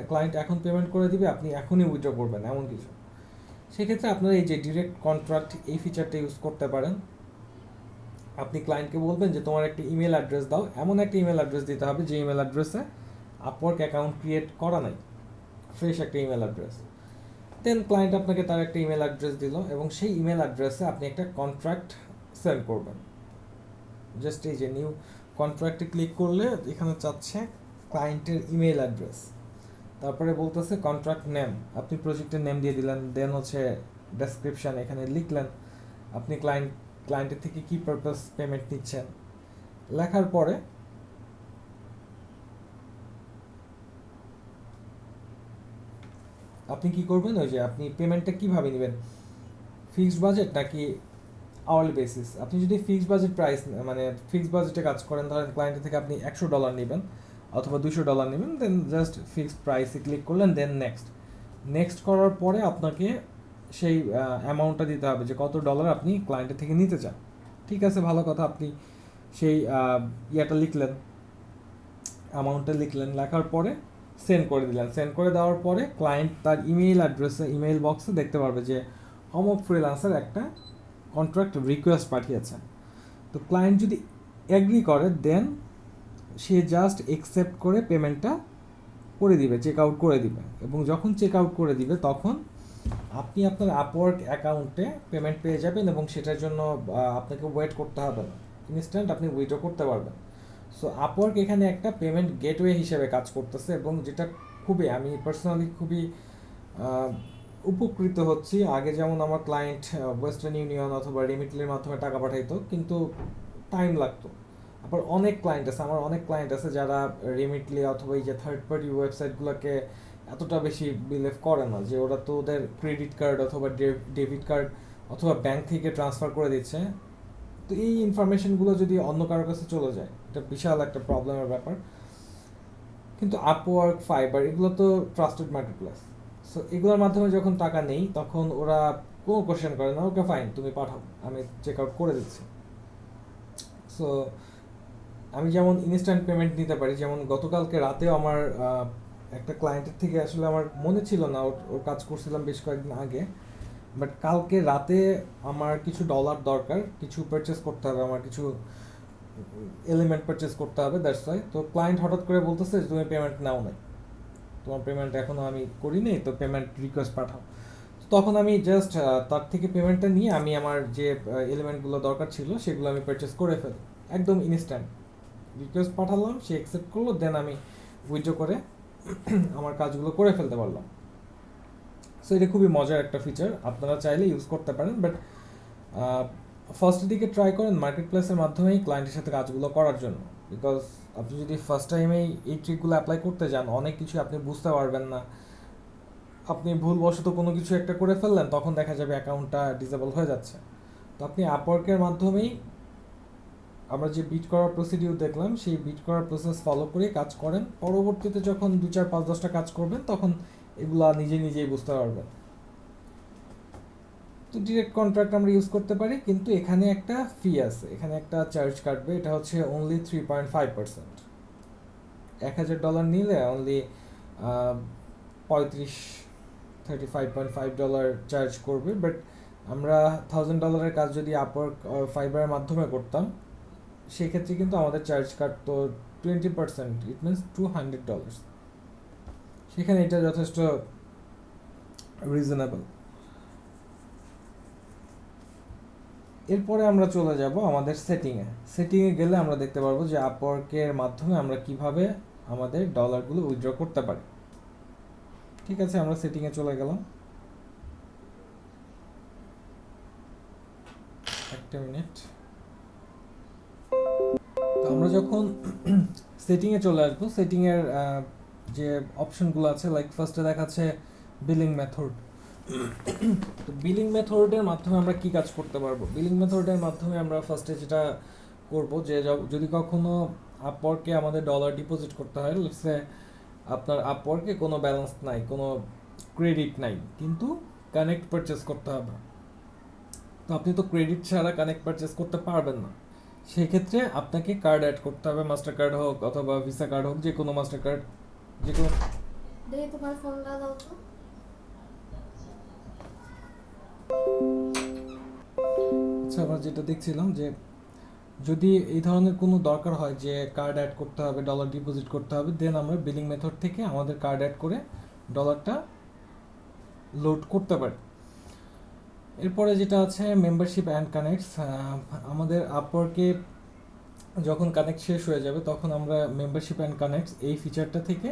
ক্লায়েন্ট এখন পেমেন্ট করে দিবে, আপনি এখনই উইথড্র করবেন, এমন কিছু। সেক্ষেত্রে আপনারা এই যে ডিরেক্ট কন্ট্রাক্ট, এই ফিচারটা ইউজ করতে পারেন। আপনি ক্লায়েন্টকে বলবেন যে তোমার একটা ইমেল অ্যাড্রেস দাও, এমন একটা ইমেল অ্যাড্রেস দিতে হবে যে ইমেল অ্যাড্রেসে আপওয়ার্ক অ্যাকাউন্ট ক্রিয়েট করা নাই, ফ্রেশ একটা ইমেল অ্যাড্রেস। দেন ক্লায়েন্ট আপনাকে তার একটা ইমেল অ্যাড্রেস দিল এবং সেই ইমেল অ্যাড্রেসে আপনি একটা কন্ট্রাক্ট সেন্ড করবেন। জাস্ট এই যে নিউ কন্ট্রাক্টে ক্লিক করলে এখানে চাচ্ছে ক্লায়েন্টের ইমেল অ্যাড্রেস, তারপরে বলতেছে কন্ট্রাক্ট নেম, আপনি প্রজেক্টের নেম দিয়ে দিলেন। দেন হচ্ছে ডেসক্রিপশান এখানে লিখলেন, আপনি ক্লায়েন্টের থেকে কী পারপাস পেমেন্ট নিচ্ছেন, লেখার পরে আপনি কি করবেন, ওই যে আপনি পেমেন্টটা কীভাবে নেবেন, ফিক্সড বাজেট নাকি আওয়ারলি বেসিস। আপনি যদি ফিক্সড বাজেট প্রাইস, মানে ফিক্সড বাজেটে কাজ করেন, ধরেন ক্লায়েন্টের থেকে আপনি $100 নেবেন অথবা $200 নেবেন, দেন জাস্ট ফিক্সড প্রাইসে ক্লিক করলেন, দেন নেক্সট করার পরে আপনাকে সেই অ্যামাউন্টটা দিতে হবে যে কত ডলার আপনি ক্লায়েন্টের থেকে নিতে চান। ঠিক আছে, ভালো কথা। আপনি সেই ইয়েটা লিখলেন, অ্যামাউন্টটা লিখলেন, লেখার পরে সেন্ড করে দিলেন। সেন্ড করে দেওয়ার পরে ক্লায়েন্ট তার ইমেইল অ্যাড্রেসে, ইমেইল বক্সে দেখতে পারবে যে অমুক ফ্রিল্যান্সার একটা কন্ট্রাক্ট রিকোয়েস্ট পাঠিয়েছে। তো ক্লায়েন্ট যদি অ্যাগ্রি করে, দেন সে জাস্ট অ্যাকসেপ্ট করে পেমেন্টটা করে দিবে, চেক আউট করে দিবে। এবং যখন চেক আউট করে দিবে, তখন আপনি আপনার আপওয়ার্ক অ্যাকাউন্টে পেমেন্ট পেয়ে যাবেন এবং সেটার জন্য আপনাকে ওয়েট করতে হবে না, ইনস্ট্যান্ট আপনি উইথড্র করতে পারবেন। সো আপওয়ার্ক এখানে একটা পেমেন্ট গেটওয়ে হিসেবে কাজ করতেছে, এবং যেটা আমি পার্সোনালি খুবই উপকৃত হচ্ছি। আগে যেমন আমার ক্লায়েন্ট ওয়েস্টার্ন ইউনিয়ন অথবা রিমিটলির মাধ্যমে টাকা পাঠাইতো, কিন্তু টাইম লাগতো। আবার অনেক ক্লায়েন্ট আছে, আমার অনেক ক্লায়েন্ট আছে যারা রিমিটলি অথবা এই যে থার্ড পার্টি ওয়েবসাইটগুলোকে এতটা বেশি বিলিভ করে না, যে ওরা তো ওদের ক্রেডিট কার্ড অথবা ডেবিট কার্ড অথবা ব্যাংক থেকে ট্রান্সফার করে দিচ্ছে। তো এই ইনফরমেশনগুলো যদি অন্য কারোর কাছে চলে যায়, এটা বিশাল একটা প্রবলেমের ব্যাপার। কিন্তু আপওয়ার্ক, ফাইবার এগুলো তো ট্রাস্টেড মার্কেট প্লেস। সো এগুলোর মাধ্যমে যখন টাকা নেই তখন ওরা কোনো কোশ্চেন করে না, ওকে ফাইন তুমি পাঠাও, আমি চেক আউট করে দিচ্ছি। সো আমি যেমন ইনস্ট্যান্ট পেমেন্ট নিতে পারি, যেমন গতকালকে রাতেও আমার একটা ক্লায়েন্টের থেকে আসলে আমার মনে ছিল না, ওর কাজ করছিলাম বেশ কয়েকদিন আগে, বাট কালকে রাতে আমার কিছু ডলার দরকার, কিছু পারচেস করতে হবে, আমার কিছু এলিমেন্ট পারচেস করতে হবে, দ্যাটস ওয়াই। তো ক্লায়েন্ট হঠাৎ করে বলতেছে যে তুমি পেমেন্ট নাও নাই, তোমার পেমেন্ট এখনও আমি করিনি, তো পেমেন্ট রিকোয়েস্ট পাঠাও। তখন আমি জাস্ট তার থেকে পেমেন্টটা নিয়ে আমি আমার যে এলিমেন্টগুলো দরকার ছিল সেগুলো আমি পারচেস করে ফেলি, একদম ইনস্ট্যান্ট রিকোয়েস্ট পাঠালাম, সে অ্যাকসেপ্ট করলো, দেন আমি উইথড্র করে আমার কাজগুলো করে ফেলতে পারলাম। সো এটা খুবই মজার একটা ফিচার, আপনারা চাইলে ইউজ করতে পারেন, বাট ফার্স্টের দিকে ট্রাই করেন মার্কেট প্লেসের মাধ্যমেই ক্লায়েন্টের সাথে কাজগুলো করার জন্য। বিকজ আপনি যদি ফার্স্ট টাইমেই এই ট্রিকগুলো অ্যাপ্লাই করতে যান, অনেক কিছু আপনি বুঝতে পারবেন না, আপনি ভুলবশত কোনো কিছু একটা করে ফেললেন, তখন দেখা যাবে অ্যাকাউন্টটা ডিসেবল হয়ে যাচ্ছে। তো আপনি আপওয়ার্কের মাধ্যমেই আমরা যে বিট করার প্রসিডিউর দেখলাম, সেই বিট করার প্রসেস ফলো করে কাজ করেন, পরবর্তীতে যখন 2 4 5 10টা কাজ করবেন তখন এগুলা নিজে নিজেই বুঝতে পারবেন। তো ডিরেক্ট কন্ট্রাক্ট আমরা ইউজ করতে পারি, কিন্তু এখানে একটা ফি আছে, এখানে একটা চার্জ কাটবে, এটা হচ্ছে অনলি 3.5%। $1,000 নিলে অনলি 35.5 $35.5 চার্জ করবে। বাট আমরা $1,000 কাজ যদি আপওয়ার্ক ফাইবারের মাধ্যমে করতাম, সেক্ষেত্রে কিন্তু আমাদের চার্জ কাটতো 20%, ইট মিনস $200। সেখানে এটা যথেষ্ট রিজনেবল। এরপরে আমরা চলে যাব আমাদের সেটিংয়ে গেলে আমরা দেখতে পারবো যে আপওয়ার্কের মাধ্যমে আমরা কিভাবে আমাদের ডলারগুলো উইথড্র করতে পারি। ঠিক আছে, আমরা সেটিংয়ে চলে গেলাম, একটা মিনিট। তো আমরা যখন সেটিংয়ে চলে আসবো, সেটিংয়ের যে অপশনগুলো আছে, লাইক ফার্স্টে দেখাচ্ছে বিলিং মেথড। তো বিলিং মেথডের মাধ্যমে আমরা কি কাজ করতে পারবো? বিলিং মেথডের মাধ্যমে আমরা ফার্স্টে যেটা করব, যে যদি কখনো আপওয়ার্কে আমাদের ডলার ডিপোজিট করতে হয়, লেটসে আপনার আপওয়ার্কে কোনো ব্যালেন্স নাই, কোনো ক্রেডিট নাই, কিন্তু কানেক্ট পারচেস করতে হবে। তো আপনি তো ক্রেডিট ছাড়া কানেক্ট পারচেস করতে পারবেন না, সেক্ষেত্রে আপনাকে কার্ড অ্যাড করতে হবে, মাস্টার কার্ড হোক অথবা ভিসা কার্ড হোক, যে কোনো মাস্টার কার্ড, যে কোনো। দেখি তোমার ফোনটা দাও তো। আচ্ছা, আমরা যেটা দেখছিলাম যে যদি এই ধরনের কোনো দরকার হয় যে কার্ড অ্যাড করতে হবে, ডলার ডিপোজিট করতে হবে, দেন আমরা বিলিং মেথড থেকে আমাদের কার্ড অ্যাড করে ডলারটা লোড করতে পারি। এরপরে যেটা আছে মেম্বারশিপ অ্যান্ড কানেক্টস, আমাদের আপওয়ার্কে যখন কানেক্ট শেষ হয়ে যাবে তখন আমরা মেম্বারশিপ অ্যান্ড কানেক্টস এই ফিচারটা থেকে,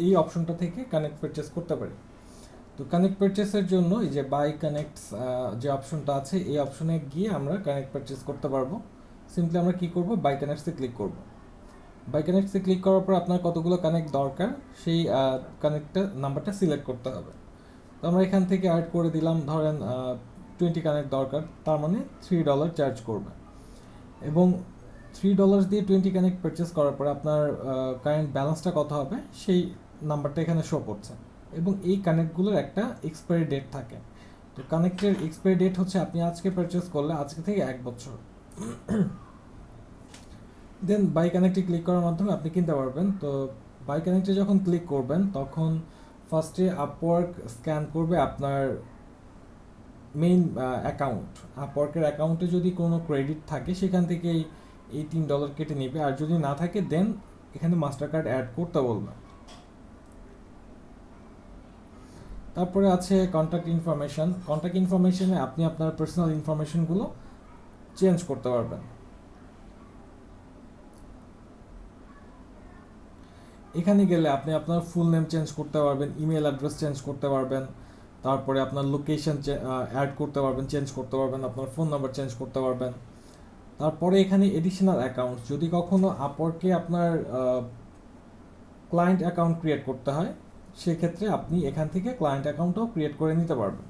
এই অপশনটা থেকে কানেক্ট পারচেস করতে পারি। তো কানেক্ট পারচেসের জন্য এই যে বাই কানেক্টস যে অপশনটা আছে, এই অপশনে গিয়ে আমরা কানেক্ট পারচেস করতে পারবো। সিম্পলি আমরা কি করব, বাই কানেক্টসে ক্লিক করব। বাই কানেক্টসে ক্লিক করার পর আপনার কতগুলো কানেক্ট দরকার, সেই কানেক্টটা নাম্বারটা সিলেক্ট করতে হবে। তো আমরা এখান থেকে অ্যাড করে দিলাম, ধরেন 20 কানেক্ট দরকার, তার মানে $3 চার্জ করবে। এবং $3 দিয়ে 20 কানেক্ট পারচেস করার পর আপনার কারেন্ট ব্যালেন্সটা কত হবে সেই নাম্বারটা এখানে শো করছে। এবং এই কানেক্টগুলোর একটা এক্সপায়ারি ডেট থাকে। তো কানেক্টের এক্সপায়ারি ডেট হচ্ছে আপনি আজকে পারচেস করলে আজকে থেকে 1 বছর। দেন বাই কানেক্টে ক্লিক করার মাধ্যমে আপনি কিনতে পারবেন। তো বাই কানেক্টে যখন ক্লিক করবেন তখন ফার্স্টে আপওয়ার্ক স্ক্যান করবে আপনার মেইন অ্যাকাউন্ট। আপওয়ার্কের অ্যাকাউন্টে যদি কোনো ক্রেডিট থাকে সেখান থেকে এই $3 কেটে নেবে, আর যদি না থাকে দেন এখানে মাস্টার কার্ড অ্যাড করতে বলবে। তারপরে আছে কন্ট্যাক্ট ইনফরমেশন। কন্ট্যাক্ট ইনফরমেশনে আপনি আপনার পার্সোনাল ইনফরমেশনগুলো চেঞ্জ করতে পারবেন। এখানে গেলে আপনি আপনার ফুল নেম চেঞ্জ করতে পারবেন, ইমেল অ্যাড্রেস চেঞ্জ করতে পারবেন, তারপরে আপনার লোকেশন অ্যাড করতে পারবেন, চেঞ্জ করতে পারবেন, আপনার ফোন নাম্বার চেঞ্জ করতে পারবেন। তারপরে এখানে এডিশনাল অ্যাকাউন্ট, যদি কখনো আপওয়ার্কে আপনার ক্লায়েন্ট অ্যাকাউন্ট ক্রিয়েট করতে হয় সেক্ষেত্রে আপনি এখান থেকে ক্লায়েন্ট অ্যাকাউন্টও ক্রিয়েট করে নিতে পারবেন।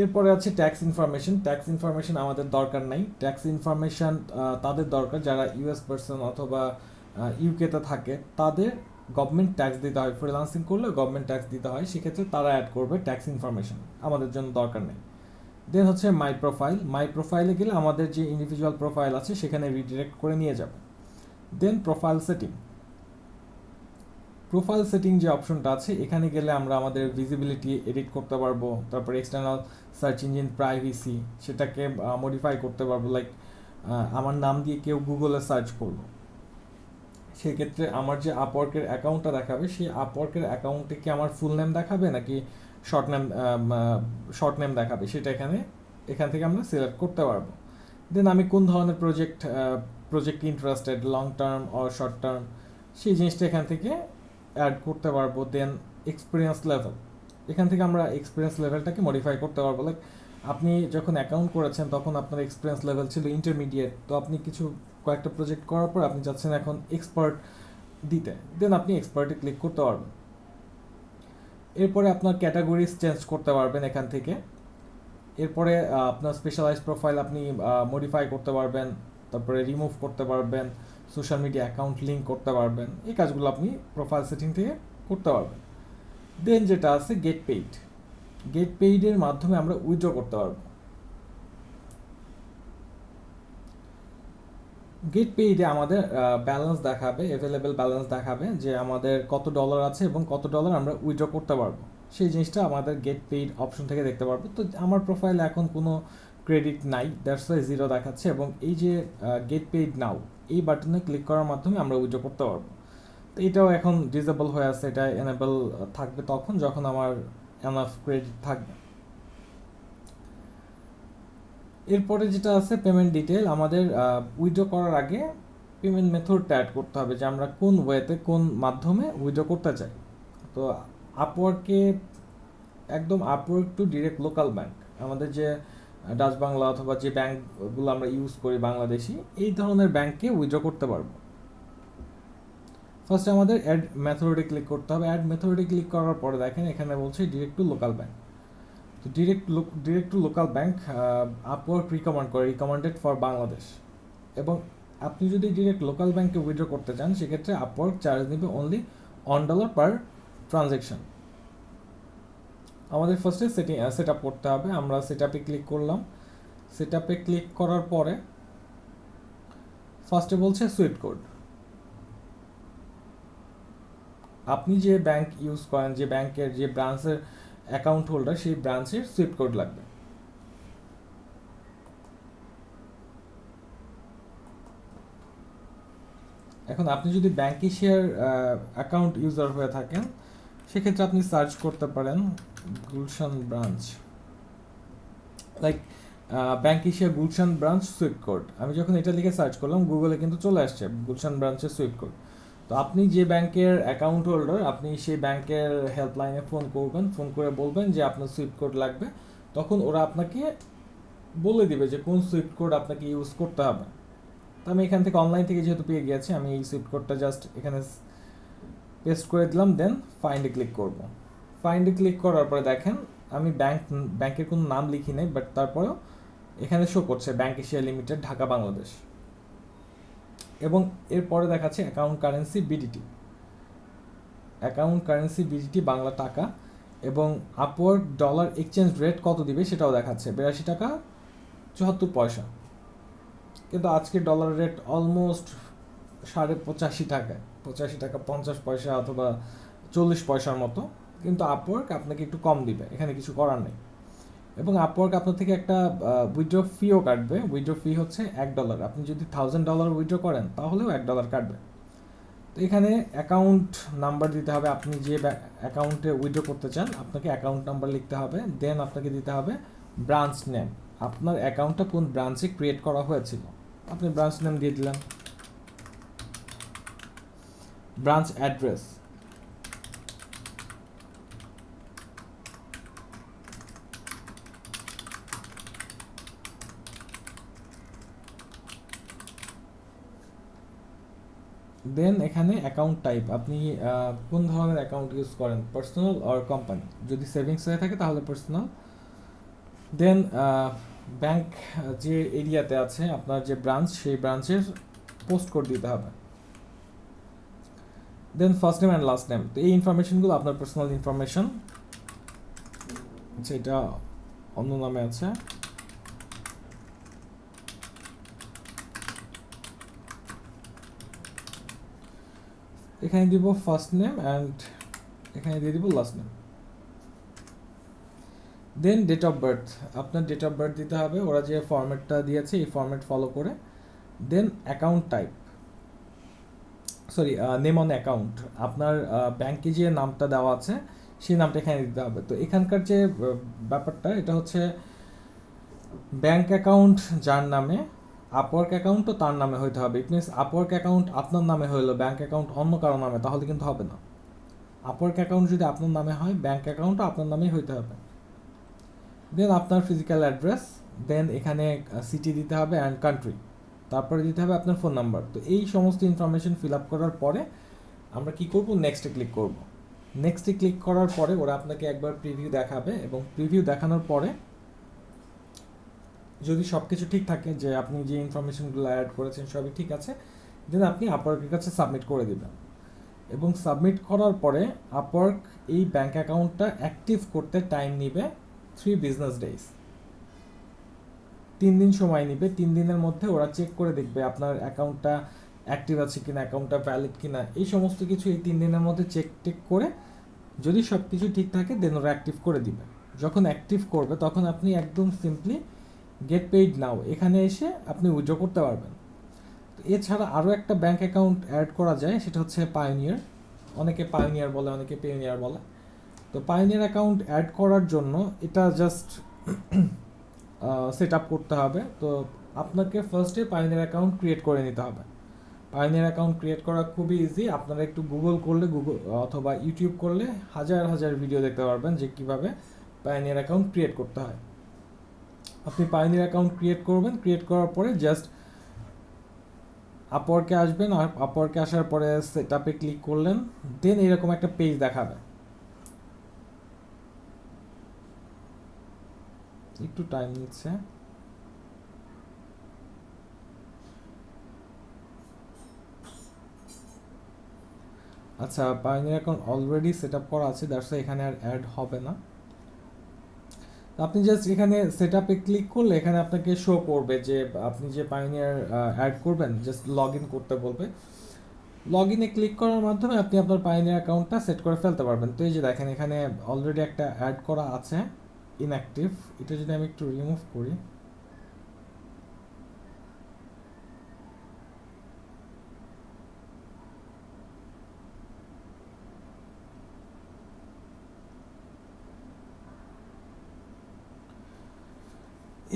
এরপরে আছে ট্যাক্স ইনফরমেশন। ট্যাক্স ইনফরমেশন আমাদের দরকার নাই। ট্যাক্স ইনফরমেশন তাদের দরকার যারা ইউএস পার্সন অথবা ইউকেতে থাকে, তাদের গভর্নমেন্ট ট্যাক্স দিতে হয়, ফ্রিল্যান্সিং করলে গভর্নমেন্ট ট্যাক্স দিতে হয়, সেক্ষেত্রে তারা অ্যাড করবে ট্যাক্স ইনফরমেশন, আমাদের জন্য দরকার নেই। দেন হচ্ছে মাই প্রোফাইল। মাই প্রোফাইলে গেলে আমাদের যে ইন্ডিভিজুয়াল প্রোফাইল আছে সেখানে রিডিরেক্ট করে নিয়ে যাবে। দেন প্রোফাইল সেটিং। প্রোফাইল সেটিং যে অপশনটা আছে এখানে গেলে আমরা আমাদের ভিজিবিলিটি এডিট করতে পারবো, তারপরে এক্সটার্নাল সার্চ ইঞ্জিন প্রাইভেসি সেটাকে মডিফাই করতে পারবো। লাইক আমার নাম দিয়ে কেউ গুগলে সার্চ করলো, সেক্ষেত্রে আমার যে আপওয়ার্কের অ্যাকাউন্টটা দেখাবে সেই আপওয়ার্কের অ্যাকাউন্টে কি আমার ফুল নেম দেখাবে নাকি শর্ট নেম দেখাবে, সেটা এখান থেকে আমরা সিলেক্ট করতে পারবো। দেন আমি কোন ধরনের প্রজেক্টে interested, long term or short term, সেই জিনিসটা এখান থেকে অ্যাড করতে পারবো। দেন এক্সপিরিয়েন্স লেভেল, এখান থেকে আমরা এক্সপিরিয়েন্স লেভেলটাকে মডিফাই করতে পারবো। লাইক আপনি যখন অ্যাকাউন্ট করেছেন তখন আপনার এক্সপিরিয়েন্স লেভেল ছিল ইন্টারমিডিয়েট, তো আপনি কয়েকটা প্রজেক্ট করার পর আপনি চাচ্ছেন এখন এক্সপার্ট দিতে, দেন আপনি এক্সপার্টে ক্লিক করতে পারবেন। এরপরে আপনার ক্যাটাগরিজ চেঞ্জ করতে পারবেন এখান থেকে। এরপরে আপনার স্পেশালাইজড প্রোফাইল আপনি মডিফাই করতে পারবেন, তারপরে রিমুভ করতে পারবেন, সোশ্যাল মিডিয়া অ্যাকাউন্ট লিঙ্ক করতে পারবেন, এই কাজগুলো আপনি প্রোফাইল সেটিং থেকে করতে পারবেন। দেন যেটা আছে গেট পেইড। গেট পেইডের মাধ্যমে আমরা উইথড্র করতে পারবো। গেট পেইডে আমাদের ব্যালেন্স দেখাবে, অ্যাভেলেবেল ব্যালেন্স দেখাবে যে আমাদের কত ডলার আছে এবং কত ডলার আমরা উইথড্র করতে পারবো, সেই জিনিসটা আমাদের গেট পেইড অপশন থেকে দেখতে পারবো। তো আমার প্রোফাইলে এখন কোনো ক্রেডিট নাই, দ্যাটস ওয়াই জিরো দেখাচ্ছে, এবং এই যে গেট পেইড নাও এই বাটনে ক্লিক করার মাধ্যমে আমরা উইথড্র করতে পারবো। তো এটাও এখন ডিসেবল হয়ে আছে, এটা এনেবল থাকবে তখন যখন আমার এনাফ ক্রেডিট থাকবে। এরপরে যেটা আছে পেমেন্ট ডিটেল, আমাদের উইথড্র করার আগে পেমেন্ট মেথডটা অ্যাড করতে হবে যে আমরা কোন ওয়েতে কোন মাধ্যমে উইথড্র করতে চাই। তো আপওয়ার্কে একদম Upwork to direct local bank, আমাদের যে ডাচ বাংলা অথবা যে ব্যাংকগুলো আমরা ইউজ করি বাংলাদেশি, এই ধরনের ব্যাংকে উইথড্র করতে পারবো। ফার্স্টে আমাদের অ্যাড মেথডে ক্লিক করতে হবে। অ্যাড মেথডে ক্লিক করার পরে দেখেন এখানে বলছে ডিরেক্ট টু লোকাল ব্যাংক। তো direct to local bank Upwork recommended for Bangladesh, এবং আপনি যদি ডিরেক্ট লোকাল ব্যাংকে উইথড্র করতে চান সেক্ষেত্রে আপওয়ার্ক চার্জ নেবে অনলি $1 পার ট্রানজ্যাকশন। আমাদের ফার্স্টে সেট আপ করতে হবে। আমরা সেট আপে ক্লিক করলাম। সেট আপে ক্লিক করার পরে ফার্স্টে বলছে সুইফট কোড। আপনি যে ব্যাংক ইউজ করেন, যে ব্যাংকের যে ব্রাঞ্চের অ্যাকাউন্ট হোল্ডার, সেই ব্রাঞ্চের সুইফট কোড লাগবে। এখন আপনি যদি ব্যাংক এশিয়ার অ্যাকাউন্ট ইউজার হয়ে থাকেন সেক্ষেত্রে আপনি সার্চ করতে পারেন Gulshan branch, like bank Asia Gulshan branch Swift code. আমি যখন এটা লিখে সার্চ করলাম গুগলে কিন্তু চলে আসছে গুলশান ব্রাঞ্চের সুইফট কোড। তো আপনি যে ব্যাংকের অ্যাকাউন্ট হোল্ডার, আপনি সেই ব্যাংকের হেল্পলাইনে ফোন করবেন, ফোন করে বলবেন যে আপনার সুইফট কোড লাগবে, তখন ওরা আপনাকে বলে দিবে যে কোন সুইফট কোড আপনাকে ইউজ করতে হবে। তো আমি এখান থেকে অনলাইন থেকে যেহেতু পেয়ে গিয়েছি, আমি এই সুইফট কোডটা জাস্ট এখানে পেস্ট করে দিলাম, দেন ফাইন্ডে ক্লিক করব। ফাইন্ডে ক্লিক করার পরে দেখেন আমি ব্যাংকের কোনো নাম লিখি নাই, বাট তারপরেও এখানে শো করছে bank Asia limited, Dhaka, Bangladesh. এবং এরপরে দেখাচ্ছে account currency BDT, account currency BDT Bangla টাকা, এবং আপওয়ার্ড ডলার এক্সচেঞ্জ রেট কত দিবে সেটাও দেখাচ্ছে 82 টাকা 74 পয়সা। কিন্তু আজকে ডলার রেট অলমোস্ট 85.5 টাকা, 85 টাকা 50 পয়সা অথবা 40 পয়সার মতো, কিন্তু আপওয়ার্ক আপনাকে একটু কম দিবে, এখানে কিছু করার নেই। এবং আপওয়ার্ক আপনার থেকে একটা উইথড্র ফিও কাটবে। উইথড্র ফি হচ্ছে $1। আপনি যদি $1000 উইথড্র করেন তাহলেও $1 কাটবে। তো এখানে অ্যাকাউন্ট নাম্বার দিতে হবে, আপনি যে অ্যাকাউন্টে উইথড্র করতে চান আপনাকে অ্যাকাউন্ট নাম্বার লিখতে হবে। দেন আপনাকে দিতে হবে ব্রাঞ্চ নেম, আপনার অ্যাকাউন্টটা কোন ব্রাঞ্চে ক্রিয়েট করা হয়েছিল, আপনি ব্রাঞ্চ নেম দিয়ে দিলেন। ব্রাঞ্চ অ্যাড্রেস, দেন এখানে অ্যাকাউন্ট টাইপ, আপনি কোন ধরনের অ্যাকাউন্ট ইউজ করেন, পার্সোনাল অর কোম্পানি। যদি সেভিংস হয়ে থাকে তাহলে পার্সোনাল। দেন ব্যাংক যে এরিয়াতে আছে আপনার যে ব্রাঞ্চ, সেই ব্রাঞ্চের পোস্ট কোড দিতে হবে। Then first name and last name. তো এই ইনফরমেশনগুলো আপনার পার্সোনাল ইনফরমেশন। আচ্ছা, এটা অন্য নামে আছে। এখানে দিব ফার্স্ট নেম অ্যান্ড এখানে দিয়ে দিব last name. Then date of birth, আপনার ডেট অফ বার্থ দিতে হবে, ওরা যে ফরম্যাটটা দিয়েছে এই ফরম্যাট ফলো করে। Then account type, sorry name on account, আপনার ব্যাংকে যে নামটা দেওয়া আছে সেই নামটা এখানে দিতে হবে। তো এখানকার যে ব্যাপারটা, এটা হচ্ছে ব্যাংক অ্যাকাউন্ট যার নামে, আপওয়ার্ক অ্যাকাউন্টও তার নামে হইতে হবে। ইট মিনস আপওয়ার্ক অ্যাকাউন্ট আপনার নামে হইলো, ব্যাংক অ্যাকাউন্ট অন্য কারো নামে, তাহলে কিন্তু হবে না। আপওয়ার্ক অ্যাকাউন্ট যদি আপনার নামে হয়, ব্যাংক অ্যাকাউন্টও আপনার নামেই হইতে হবে। দেন আপনার ফিজিক্যাল অ্যাড্রেস, দেন এখানে সিটি দিতে হবে অ্যান্ড কান্ট্রি, তারপরে দিতে হবে আপনার ফোন নাম্বার। তো এই সমস্ত ইনফরমেশন ফিল আপ করার পরে আমরা কি করব, নেক্সটে ক্লিক করব। নেক্সটে ক্লিক করার পরে ওরা আপনাকে একবার প্রিভিউ দেখাবে, এবং প্রিভিউ দেখানোর পরে যদি সব কিছু ঠিক থাকে, যে আপনি যে ইনফরমেশনগুলো অ্যাড করেছেন সবই ঠিক আছে, দেন আপনি আপওয়ার্কের কাছে সাবমিট করে দেবেন। এবং সাবমিট করার পরে আপওয়ার্ক এই ব্যাংক অ্যাকাউন্টটা অ্যাক্টিভ করতে টাইম নিবে 3 বিজনেস ডেজ, 3 দিন সময় নিবে। 3 দিনের মধ্যে ওরা চেক করে দেখবে আপনার অ্যাকাউন্টটা অ্যাক্টিভ আছে কিনা, অ্যাকাউন্টটা ভ্যালিড কিনা, এই সমস্ত কিছু এই 3 দিনের মধ্যে টেক করে যদি সব কিছু ঠিক থাকে দেন ওরা অ্যাক্টিভ করে দিবে। যখন অ্যাক্টিভ করবে তখন আপনি একদম সিম্পলি গেট পেইড নাও এখানে এসে আপনি উইথড্র করতে পারবেন। তো এছাড়া আরও একটা ব্যাংক অ্যাকাউন্ট অ্যাড করা যায়, সেটা হচ্ছে পায়োনিয়ার। অনেকে পায়োনিয়ার বলে, অনেকে পেয়োনিয়ার বলে। তো পায়োনিয়ার অ্যাকাউন্ট অ্যাড করার জন্য এটা জাস্ট সেট আপ করতে হবে। তো আপনাকে ফার্স্টে পায়োনিয়ার অ্যাকাউন্ট ক্রিয়েট করে নিতে হবে। পায়োনিয়ার অ্যাকাউন্ট ক্রিয়েট করা খুবই ইজি। আপনারা একটু গুগল করলে, গুগল অথবা ইউটিউব করলে হাজার হাজার ভিডিও দেখতে পারবেন যে কীভাবে পায়োনিয়ার অ্যাকাউন্ট ক্রিয়েট করতে হয়। আপনি পায়োনিয়ার অ্যাকাউন্ট ক্রিয়েট করবেন, ক্রিয়েট করার পরে জাস্ট আপওয়ার্কে আসবেন, আর আপওয়ার্কে আসার পরে সেট আপে ক্লিক করলেন, দেন এরকম একটা পেজ দেখাবে। একটু টাইম নিচ্ছে। আচ্ছা, pioneer account already set up করা আছে, দ্যাটস এখানে আর অ্যাড হবে না। আপনি জাস্ট এখানে সেট আপে ক্লিক করলে এখানে আপনাকে শো করবে যে আপনি যে পায়োনিয়ার অ্যাড করবেন, জাস্ট লগ ইন করতে বলবে। লগ ইনে ক্লিক করার মাধ্যমে আপনি আপনার পায়োনিয়ার অ্যাকাউন্টটা সেট করে ফেলতে পারবেন। তো এই যে দেখেন এখানে অলরেডি একটা অ্যাড করা আছে, ইনঅ্যাক্টিভ। এটা যদি আমি একটু রিমুভ করি,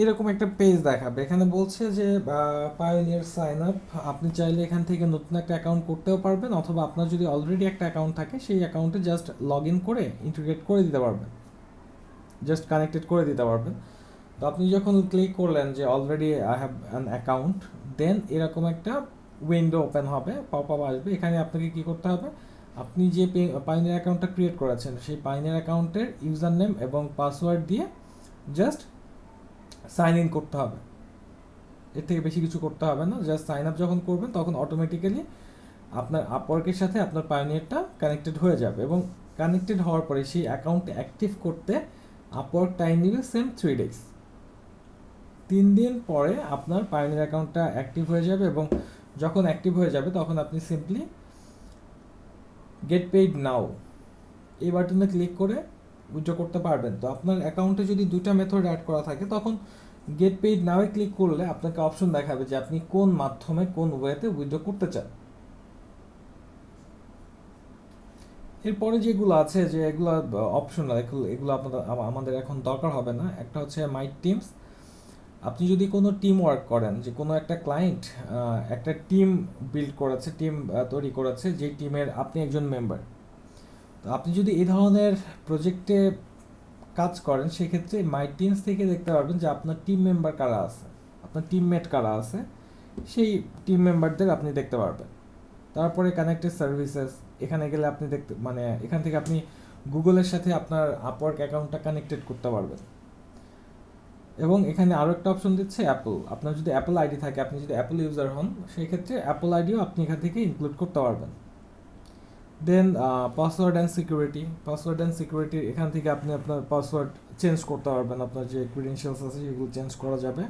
এরকম একটা পেজ দেখাবে। এখানে বলছে যে পায়োনিয়ার সাইন আপ, আপনি চাইলে এখান থেকে নতুন একটা অ্যাকাউন্ট করতেও পারবেন, অথবা আপনার যদি অলরেডি একটা অ্যাকাউন্ট থাকে সেই অ্যাকাউন্টে জাস্ট লগ ইন করে ইন্টিগ্রেট করে দিতে পারবেন, জাস্ট কানেক্টেড করে দিতে পারবেন। তো আপনি যখন ক্লিক করলেন যে already I have an account, then এরকম একটা উইন্ডো ওপেন হবে, পপ আপ আসবে। এখানে আপনাকে কী করতে হবে, আপনি যে পায়োনিয়ার অ্যাকাউন্টটা ক্রিয়েট করেছেন সেই পায়োনিয়ার অ্যাকাউন্টের ইউজার নেম এবং পাসওয়ার্ড দিয়ে জাস্ট সাইন ইন করতে হবে। এর থেকে বেশি কিছু করতে হবে না। জাস্ট সাইন আপ যখন করবেন তখন অটোমেটিক্যালি আপনার আপওয়ার্কের সাথে আপনার পায়োনিয়ারটা কানেক্টেড হয়ে যাবে, এবং কানেক্টেড হওয়ার পরে সেই অ্যাকাউন্ট অ্যাক্টিভ করতে আপওয়ার্ক টাইম নেবে সেম 3 ডেজ। 3 দিন পরে আপনার পায়োনিয়ার অ্যাকাউন্টটা অ্যাক্টিভ হয়ে যাবে, এবং যখন অ্যাক্টিভ হয়ে যাবে তখন আপনি সিম্পলি গেট পেইড নাও এই বাটনে ক্লিক করে উইথড্র করতে পারবেন। তো আপনার অ্যাকাউন্টে যদি 2টা মেথড অ্যাড করা থাকে, তখন গেট পেইড নাও ক্লিক করলে আপনাকে অপশন দেখাবে যে আপনি কোন মাধ্যমে, কোন ওয়েতে উইথড্র করতে চান। এরপরে যেগুলো আছে, যে এগুলো অপশনাল, এগুলো আমাদের এখন দরকার হবে না। একটা হচ্ছে মাই টিমস। আপনি যদি কোনো টিম ওয়ার্ক করেন, যে কোনো একটা ক্লায়েন্ট একটা টিম বিল্ড করেছে, টিম তৈরি করেছে, যেই টিমের আপনি একজন মেম্বার। তো আপনি যদি এই ধরনের প্রজেক্টে কাজ করেন, সেক্ষেত্রে মাই টিমস থেকে দেখতে পারবেন যে আপনার টিম মেম্বার কারা আছে, আপনার টিমমেট কারা আছে, সেই টিম মেম্বারদের আপনি দেখতে পারবেন। তারপরে কানেক্টেড সার্ভিসেস, এখানে গেলে আপনি দেখতে মানে এখান থেকে আপনি গুগলের সাথে আপনার আপওয়ার্ক অ্যাকাউন্টটা কানেক্টেড করতে পারবেন। এবং এখানে আরও একটা অপশন দিচ্ছে অ্যাপল। আপনার যদি অ্যাপল আইডি থাকে, আপনি যদি অ্যাপল ইউজার হন, সেই ক্ষেত্রে অ্যাপল আইডিও আপনি এখান থেকে ইনক্লুড করতে পারবেন। দেন পাসওয়ার্ড অ্যান্ড সিকিউরিটির এখান থেকে আপনি আপনার পাসওয়ার্ড চেঞ্জ করতে পারবেন, আপনার যে ক্রিডেনশিয়ালস আছে সেগুলো চেঞ্জ করা যাবে।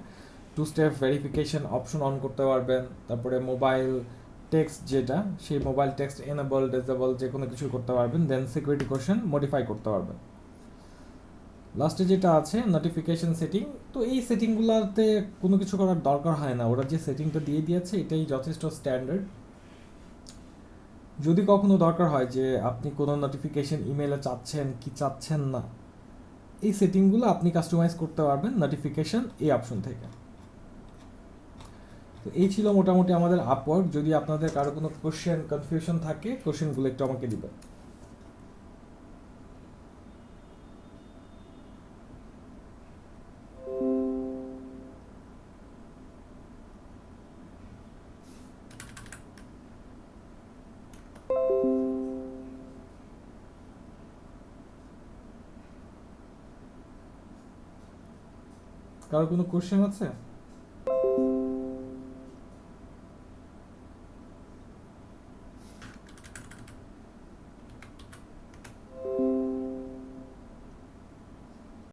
2 স্টেপ ভেরিফিকেশন অপশন অন করতে পারবেন। তারপরে মোবাইল টেক্সট যেটা, সেই মোবাইল টেক্সট এনেবল ডিসেবল যে কোনো কিছু করতে পারবেন। দেন সিকিউরিটি কোশ্চেন মডিফাই করতে পারবেন। লাস্টে যেটা আছে নোটিফিকেশন সেটিং, তো এই সেটিংগুলোতে কোনো কিছু করার দরকার হয় না, ওরা যে সেটিংটা দিয়ে দিয়েছে এটাই যথেষ্ট স্ট্যান্ডার্ড। যদি কখনো দরকার হয় যে আপনি কোনো নোটিফিকেশন ইমেলে চাচ্ছেন কি চাচ্ছেন না, এই সেটিংগুলো আপনি কাস্টমাইজ করতে পারবেন নোটিফিকেশন এই অপশন থেকে। তো এই ছিল মোটামুটি আমাদের আপওয়ার্ক। যদি আপনাদের কারো কোনো কোশ্চেন কনফিউশন থাকে, কোশ্চেনগুলো একটু আমাকে দিবেন। কারো কোনো কোশ্চেন আছে?